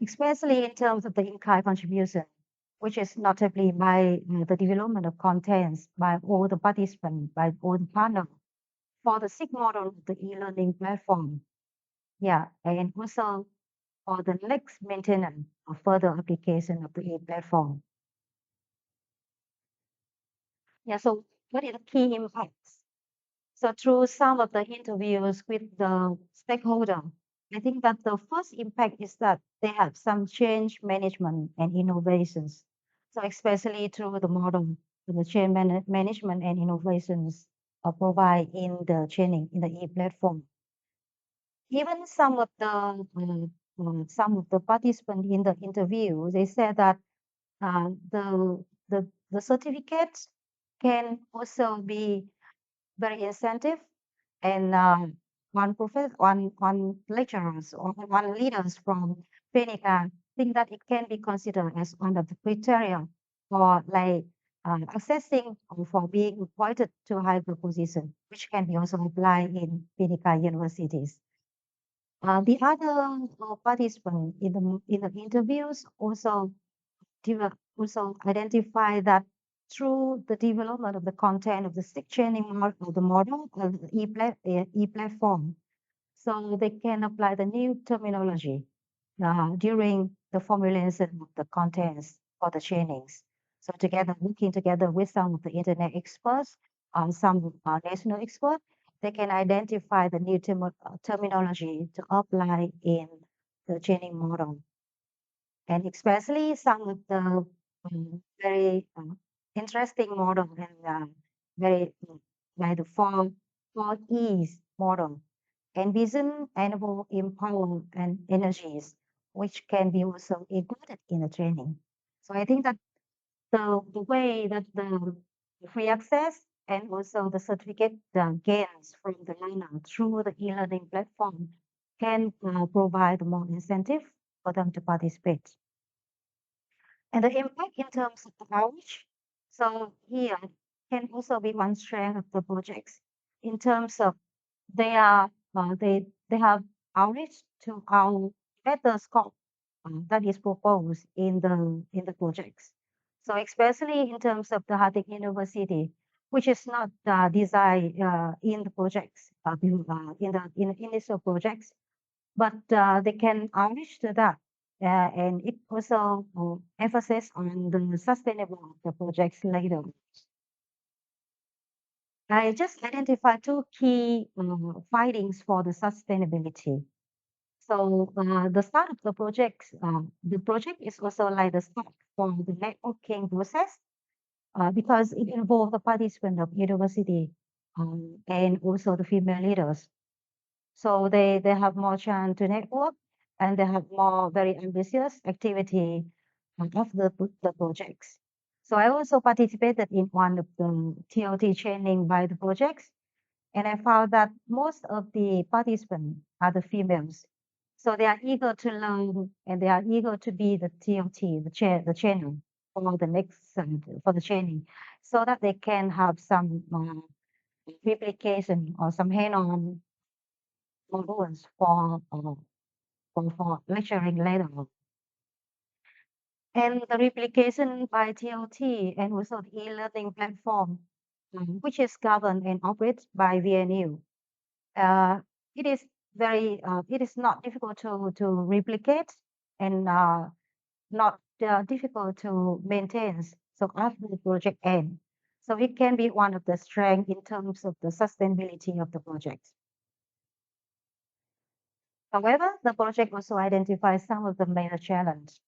S10: especially in terms of the in-kind contribution, which is notably by the development of contents by all the participants, by all the partners for the SIG model of the e-learning platform. Yeah, and also for the next maintenance or further application of the e-platform. Yeah, so what are the key impacts? So through some of the interviews with the stakeholder, I think that the first impact is that they have some change management and innovations. So especially through the model, the change management and innovations are provided in the training in the e-platform. Even some of the participants in the interview, they said that the certificates can also be very incentive and one lecturers or one leaders from Fenica think that it can be considered as one of the criteria for like accessing or for being appointed to a higher position, which can be also applied in Fenica universities. The other participants in the interviews also identify that through the development of the content of the stick training of the model of the e-platform, so they can apply the new terminology during the formulation of the contents for the trainings. So together, working together with some of the internet experts, some national experts, they can identify the new terminology to apply in the training model. And especially some of the very interesting model and very like the four E's model, envision, enable, empower, and energies, which can be also included in the training. So I think that the way that the free access and also the certificate gains from the learner through the e-learning platform can provide more incentive for them to participate. And the impact in terms of the outreach. So here, can also be one strength of the projects in terms of they are they have outreach to our better scope that is proposed in the projects. So especially in terms of the High-Tech University, which is not designed in the projects in the initial projects, but they can outreach to that. And it also emphasis on the sustainable of the projects later. I just identified two key findings for the sustainability. So the start of the project is also like the start for the networking process because it involves the participants of university and also the female leaders. So they have more chance to network and they have more very ambitious activity of the projects. So I also participated in one of the TOT training by the projects, and I found that most of the participants are the females. So they are eager to learn and they are eager to be the TOT, the channel for the next for the training, so that they can have some replication or some hand-on modules for lecturing later on. And the replication by TOT and also the e-learning platform, which is governed and operated by VNU. Uh, it is it is not difficult to replicate and not difficult to maintain. So after the project end, so it can be one of the strength in terms of the sustainability of the project. However, the project also identifies some of the major challenges.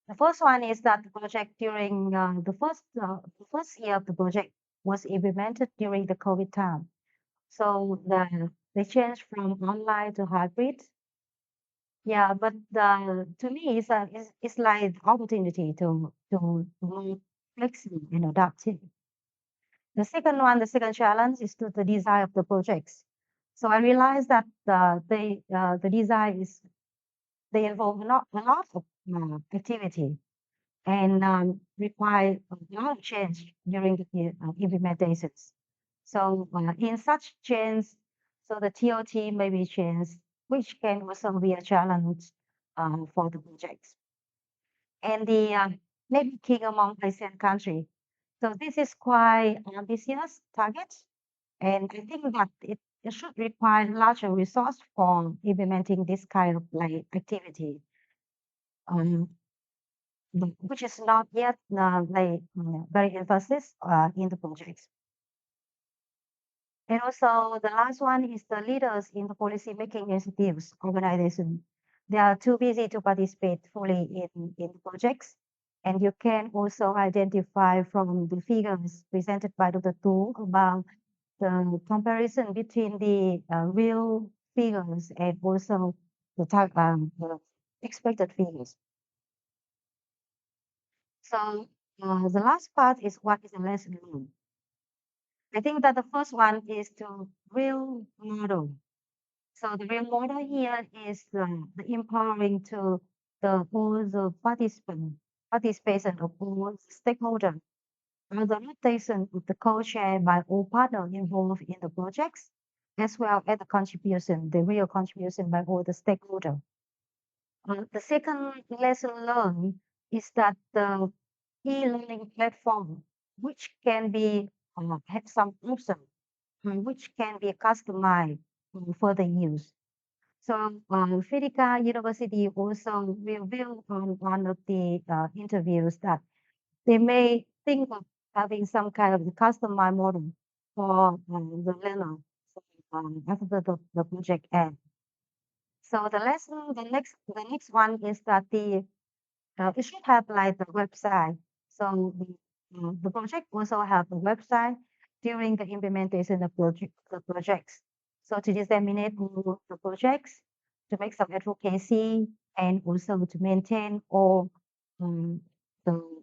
S10: The first one is that the project during the first year of the project was implemented during the COVID time. So they changed from online to hybrid. Yeah, but to me, it's like opportunity to be flexible and adaptive. The second challenge is to the design of the projects. So I realized that the design is they involve a lot of activity and require a lot of change during the implementations. So in such change, so the TOT may be changed, which can also be a challenge for the projects. And the networking among ASEAN countries. So this is quite ambitious target, and I think that it should require larger resource for implementing this kind of like activity. Um, which is not yet very emphasis in the projects. And also the last one is the leaders in the policy making institutes organization. They are too busy to participate fully in the projects. And you can also identify from the figures presented by Dr. Tu about the comparison between the real figures and also the expected figures. So the last part is what is a lesson learned. I think that the first one is to real model. So the real model here is the empowering to all the participation of all stakeholders, and the rotation of the co-share by all partners involved in the projects, as well as the real contribution by all the stakeholders. The second lesson learned is that the e-learning platform, which can be have some option, which can be customized for the use. So Fidica University also revealed on one of the interviews that they may think of having some kind of customized model for the learner after the project ends. So the next one is that it should have like the website. So the project also have a website during the implementation of the projects. So to disseminate all the projects, to make some advocacy, and also to maintain all the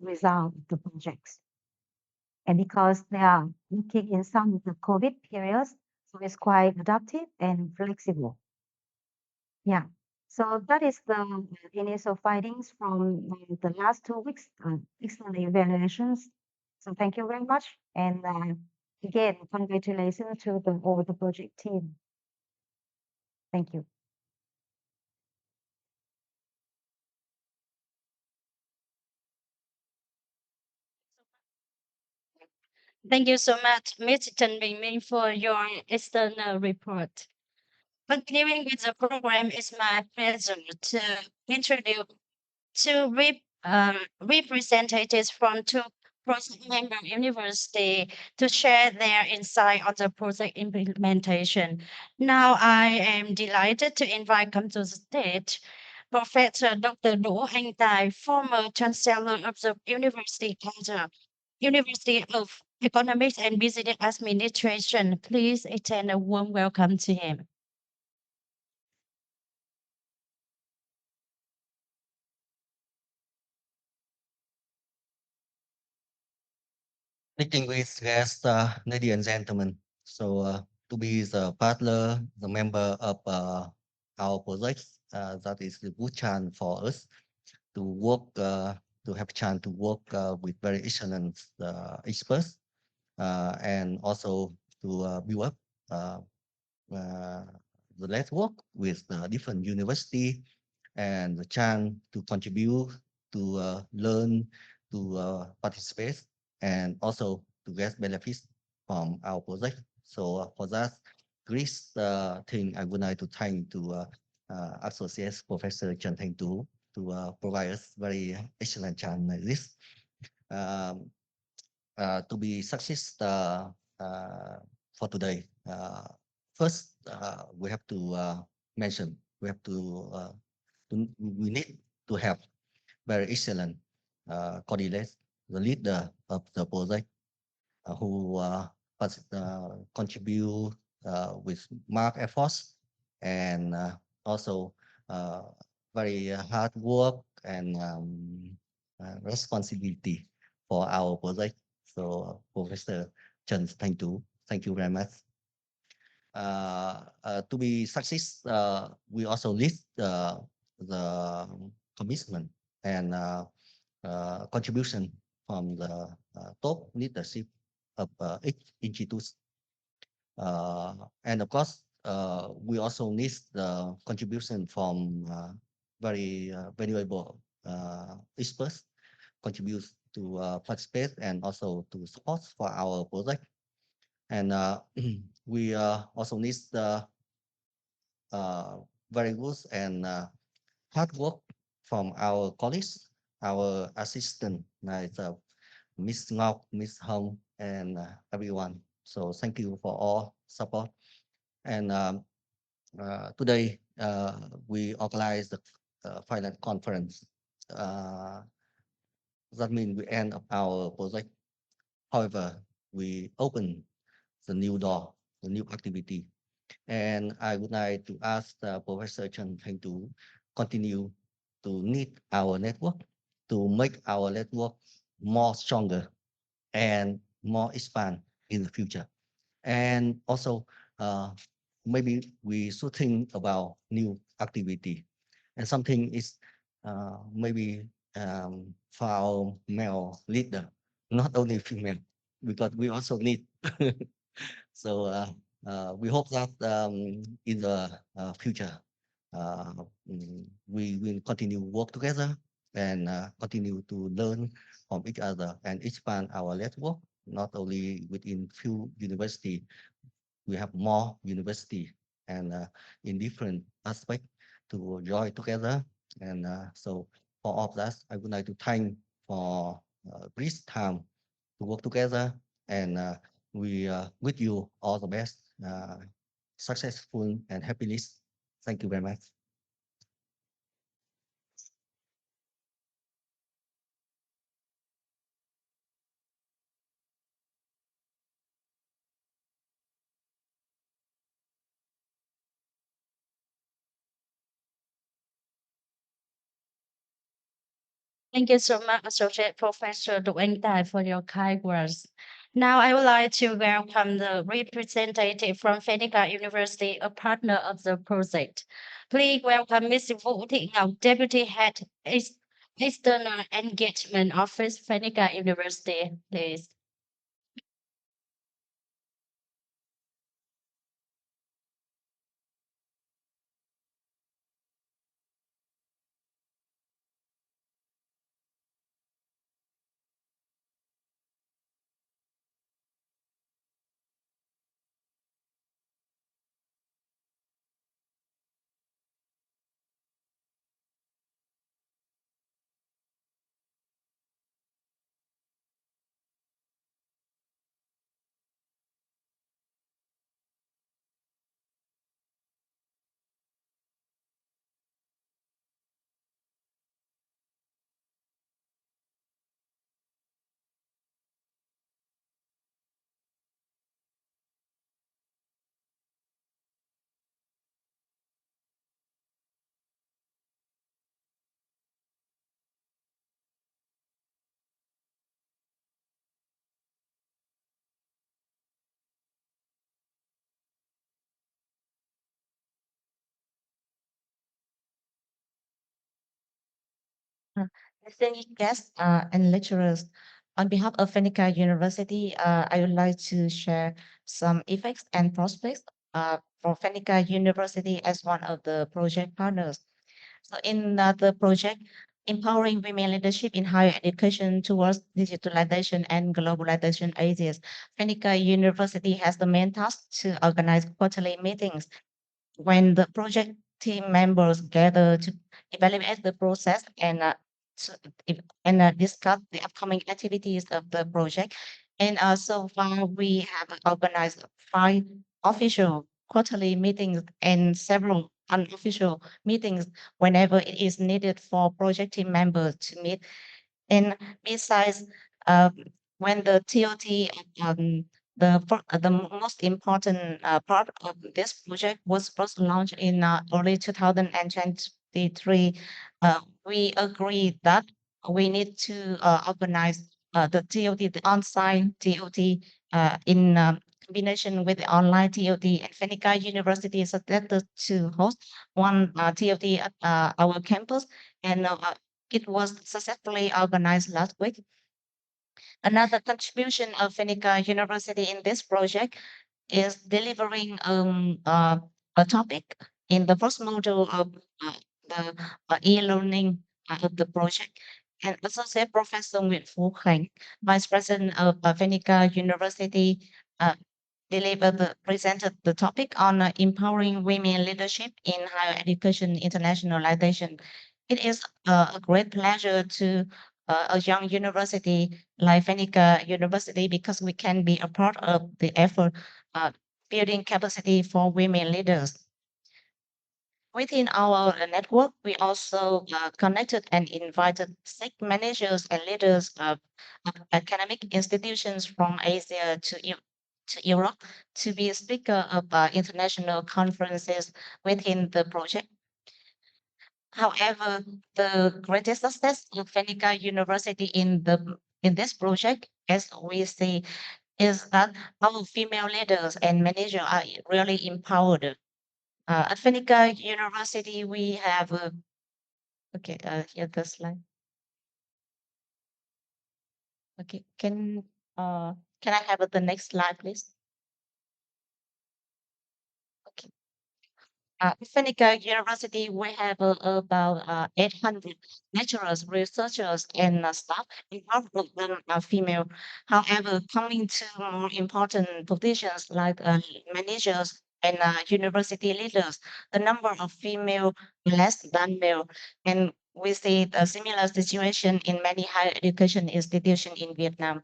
S10: result of the projects. And because they are looking in some of the COVID periods, so it's quite adaptive and flexible. Yeah. So that is the initial findings from the last 2 weeks external evaluations. So thank you very much. And again, congratulations to all the project team. Thank you.
S1: Thank you so much, Ms. Trần Bình Minh, for your external report. Continuing with the program, it's my pleasure to introduce representatives from two project member university to share their insight on the project implementation. Now, I am delighted to invite come to the stage Professor Dr. Đỗ Anh Tài, former Chancellor of the University of Economics and Business Administration. Please extend a warm welcome to him.
S11: Distinguished guests, ladies and gentlemen. To be the partner, the member of our project, that is the good chance for us to work, to have chance to work with very excellent experts, and also to build up uh, the network with different university and the chance to contribute, to learn, to participate, and also to get benefits from our project. So for that, this thing I would like to thank to Associate Professor Trần Thanh Tú to provide us very excellent chance like this. Um, to be success for today, first we have to mention, we have we need to have very excellent coordinate, the leader of the project who contribute with mark efforts and also very hard work and responsibility for our project. So Professor Trần Thanh Tú, thank you very much. To be success, we also need the commitment and contribution from the top leadership of each institute. And of course, we also need the contribution from very valuable experts contribute to participate and also to support for our project. And we also need the very good and hard work from our colleagues, our assistant, like Miss Ngọc, Miss Hong, and everyone. So thank you for all support. And today we organize the final conference. That means we end of our project. However, we open the new door, the new activity. And I would like to ask Professor Trần Thanh Tú continue to lead our network, to make our network more stronger and more expand in the future. And also, maybe we should think about new activity. And something is maybe for our male leader, not only female, because we also need. So we hope that in the future, we will continue work together and continue to learn from each other and expand our network, not only within few university. We have more university and in different aspects to join together. And so for all of that, I would like to thank for this time to work together. And we wish you all the best, successful and happiness. Thank you very much.
S1: Thank you so much, Associate Professor Đỗ Anh Tài, for your kind words. Now, I would like to welcome the representative from Phenica University, a partner of the project. Please welcome Ms. Vũ Thị Ngọc, Deputy Head External Engagement Office, Phoenix University, please. Distinguished guests and lecturers, on behalf of Phoenix University, I would like to share some effects and prospects for Phoenix University as one of the project partners. So in the project, Empowering Women Leadership in Higher Education Towards Digitalization and Globalization Ages, Phoenix University has the main task to organize quarterly meetings when the project team members gather to evaluate the process and to, discuss the upcoming activities of the project. And so far, we have organized 5 official quarterly meetings and several unofficial meetings whenever it is needed for project team members to meet. And besides, when the TOT, the most important part of this project was first launched in early 2023, we agreed that we need to organize the TOT, the on-site TOT, in combination with the online TOT. And Phoenix University is selected to host one TOT at our campus, and it was successfully organized last week. Another contribution of Phoenix University in this project is delivering a topic in the first module of the e-learning of the project. And Associate Professor Nguyễn Phú Khánh, Vice President of Phoenix University, uh, presented the topic on empowering women leadership in higher education internationalization. It is a great pleasure to a young university like Phoenix University because we can be a part of the effort building capacity for women leaders. Within our network, we also connected and invited SIG managers and leaders of academic institutions from Asia to Europe to be a speaker of international conferences within the project. However, the greatest success of Phoenix University in this project, as we see, is that our female leaders and managers are really empowered. At Phoenix University, we have okay. Here the slide. Okay, can I have the next slide, please? Okay. Phoenix University, we have about 800 lecturers, researchers, and staff, and half of them are female. However, coming to more important positions like managers and university leaders, the number of female less than male, and we see a similar situation in many higher education institutions in Vietnam.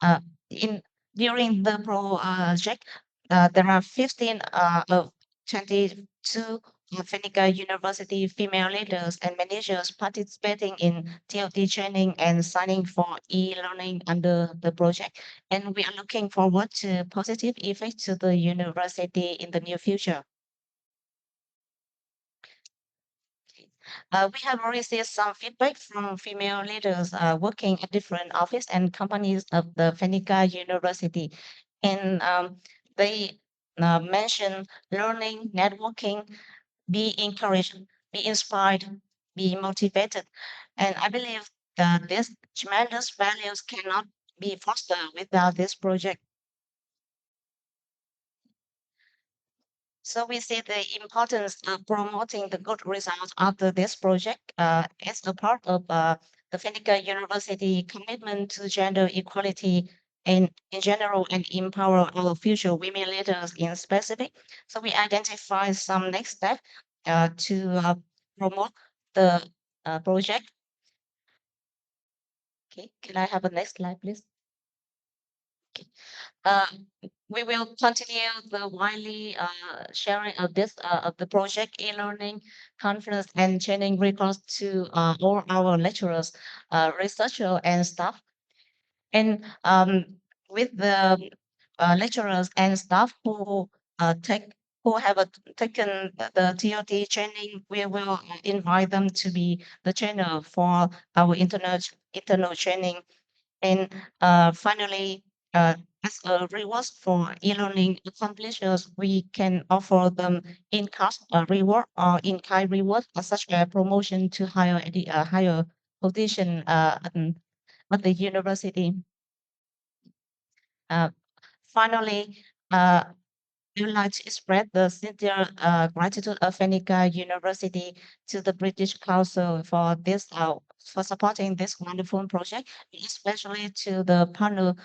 S1: Uh, in During the project, there are 15 of 22 Phoenix University female leaders and managers participating in TLT training and signing for e-learning under the project. And we are looking forward to positive effects to the university in the near future. We have received some feedback from female leaders working at different office and companies of the Phoenix University. And they mention learning, networking, be encouraged, be inspired, be motivated.
S10: And I believe that these tremendous values cannot be fostered without this project. So we see the importance of promoting the good results after this project as a part of the Finnica University commitment to gender equality in general and empower our future women leaders in specific. So we identify some next step to promote the project. Okay, can I have a next slide, please? Okay. Uh, we will continue the widely sharing of this of the project e-learning conference and training records to all our lecturers, researchers, and staff. And with the lecturers and staff who take who have taken the TOT training, we will invite them to be the trainer for our internal training. And finally, as a reward for e-learning accomplishers, we can offer them in-cost reward or in-kind reward, such as promotion to higher position at the university. Uh, Finally, we would like to express the sincere gratitude of Fenica University to the British Council for this for supporting this wonderful project, especially to the partner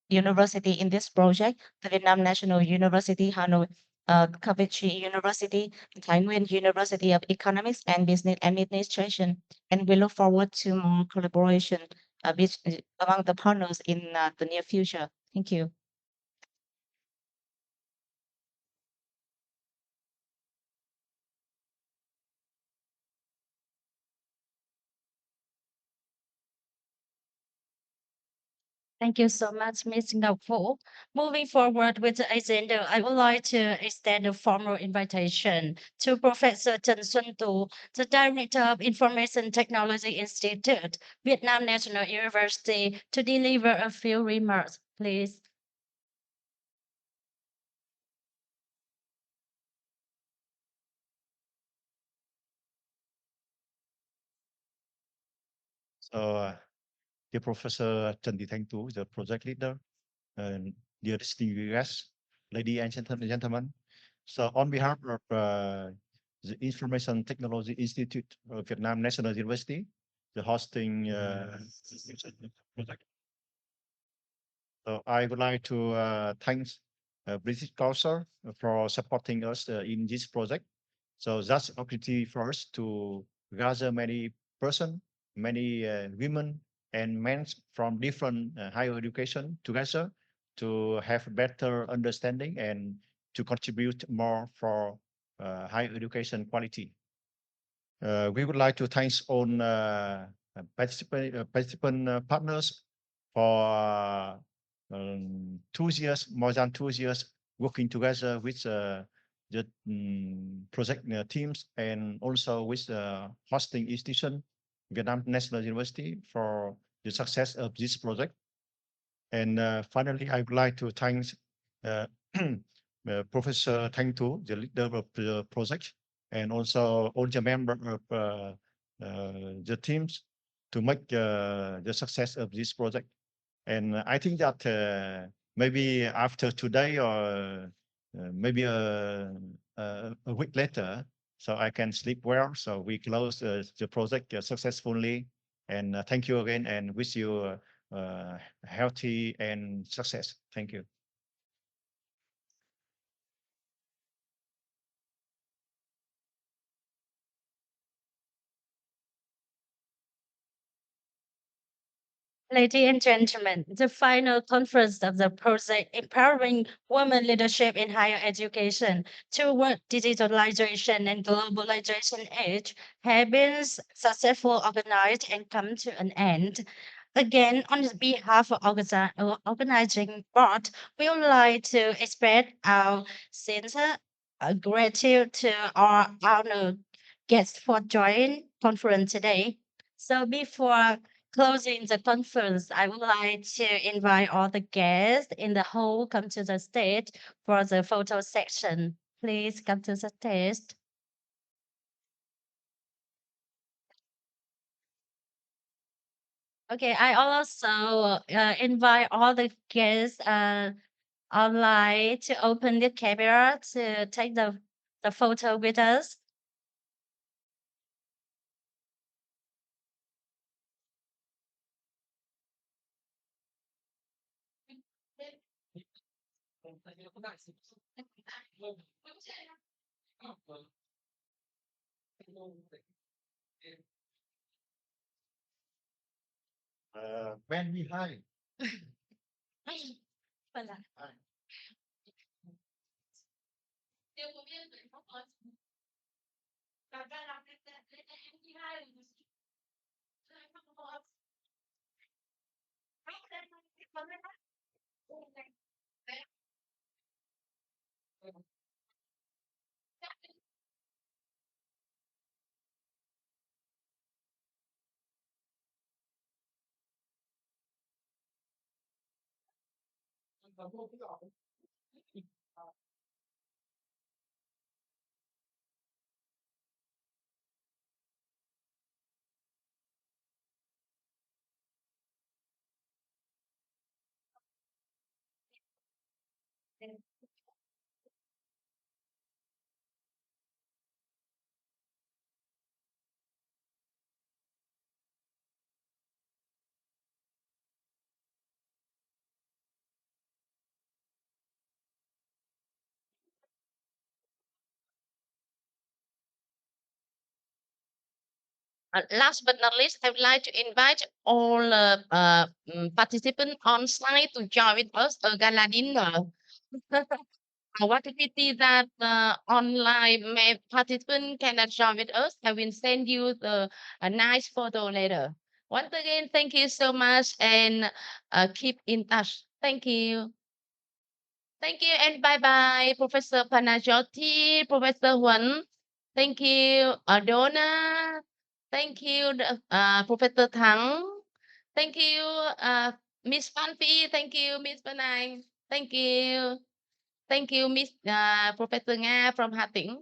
S10: university in this project, the Vietnam National University, Hanoi, Cavite University, Thái Nguyên University of Economics and Business Administration, and we look forward to more collaboration among the partners in the near future. Thank you. Thank you so much, Ms. Ngọc Vũ. Moving forward with the agenda, I would like to extend a formal invitation to Professor Trần Xuân Tú, the Director of Information Technology Institute, Vietnam National University, to deliver a few remarks, please.
S12: So, dear Professor Trần Thị Thanh Tú, the project leader, and dear distinguished guests, ladies and gentlemen. So, on behalf of the Information Technology Institute of Vietnam National University, the hosting project. So, I would like to thank British Council for supporting us in this project. So that's opportunity for us to gather many person, many women and men from different higher education together to have better understanding and to contribute more for higher education quality. We would like to thank all participant partners for 2 years, more than 2 years, working together with the project teams and also with the hosting institution, Vietnam National University, for the success of this project. And finally, I would like to thank Professor Thanh Tu, the leader of the project, and also all the members of the teams to make the success of this project. And I think that maybe after today or maybe a week later, so I can sleep well. So we close the project successfully. And thank you again and wish you healthy and success. Thank you.
S1: Ladies and gentlemen, the final conference of the project Empowering Women Leadership in Higher Education Toward Digitalization and Globalization Age has been successfully organized and come to an end. Again, on behalf of organizing board, we would like to express our sincere gratitude to our honored guests for joining conference today. So before closing the conference, I would like to invite all the guests in the hall come to the stage for the photo section. Please come to the stage. Okay, I also invite all the guests online to open the camera to take the photo with us.
S12: When we hide.
S1: Voilà. Last but not least, I would like to invite all participants on site to join with us a gala dinner. What if it is that online participant cannot join with us? I will send you a nice photo later. Once again, thank you so much and keep in touch. Thank you. Thank you and bye bye, Professor Panajoti, Professor Huan. Thank you, Donna. Thank you, Professor Thắng. Thank you, Miss Phan Phi. Thank you, Miss Vân Anh. Thank you. Thank you, Miss Professor Nga from Hà Tĩnh.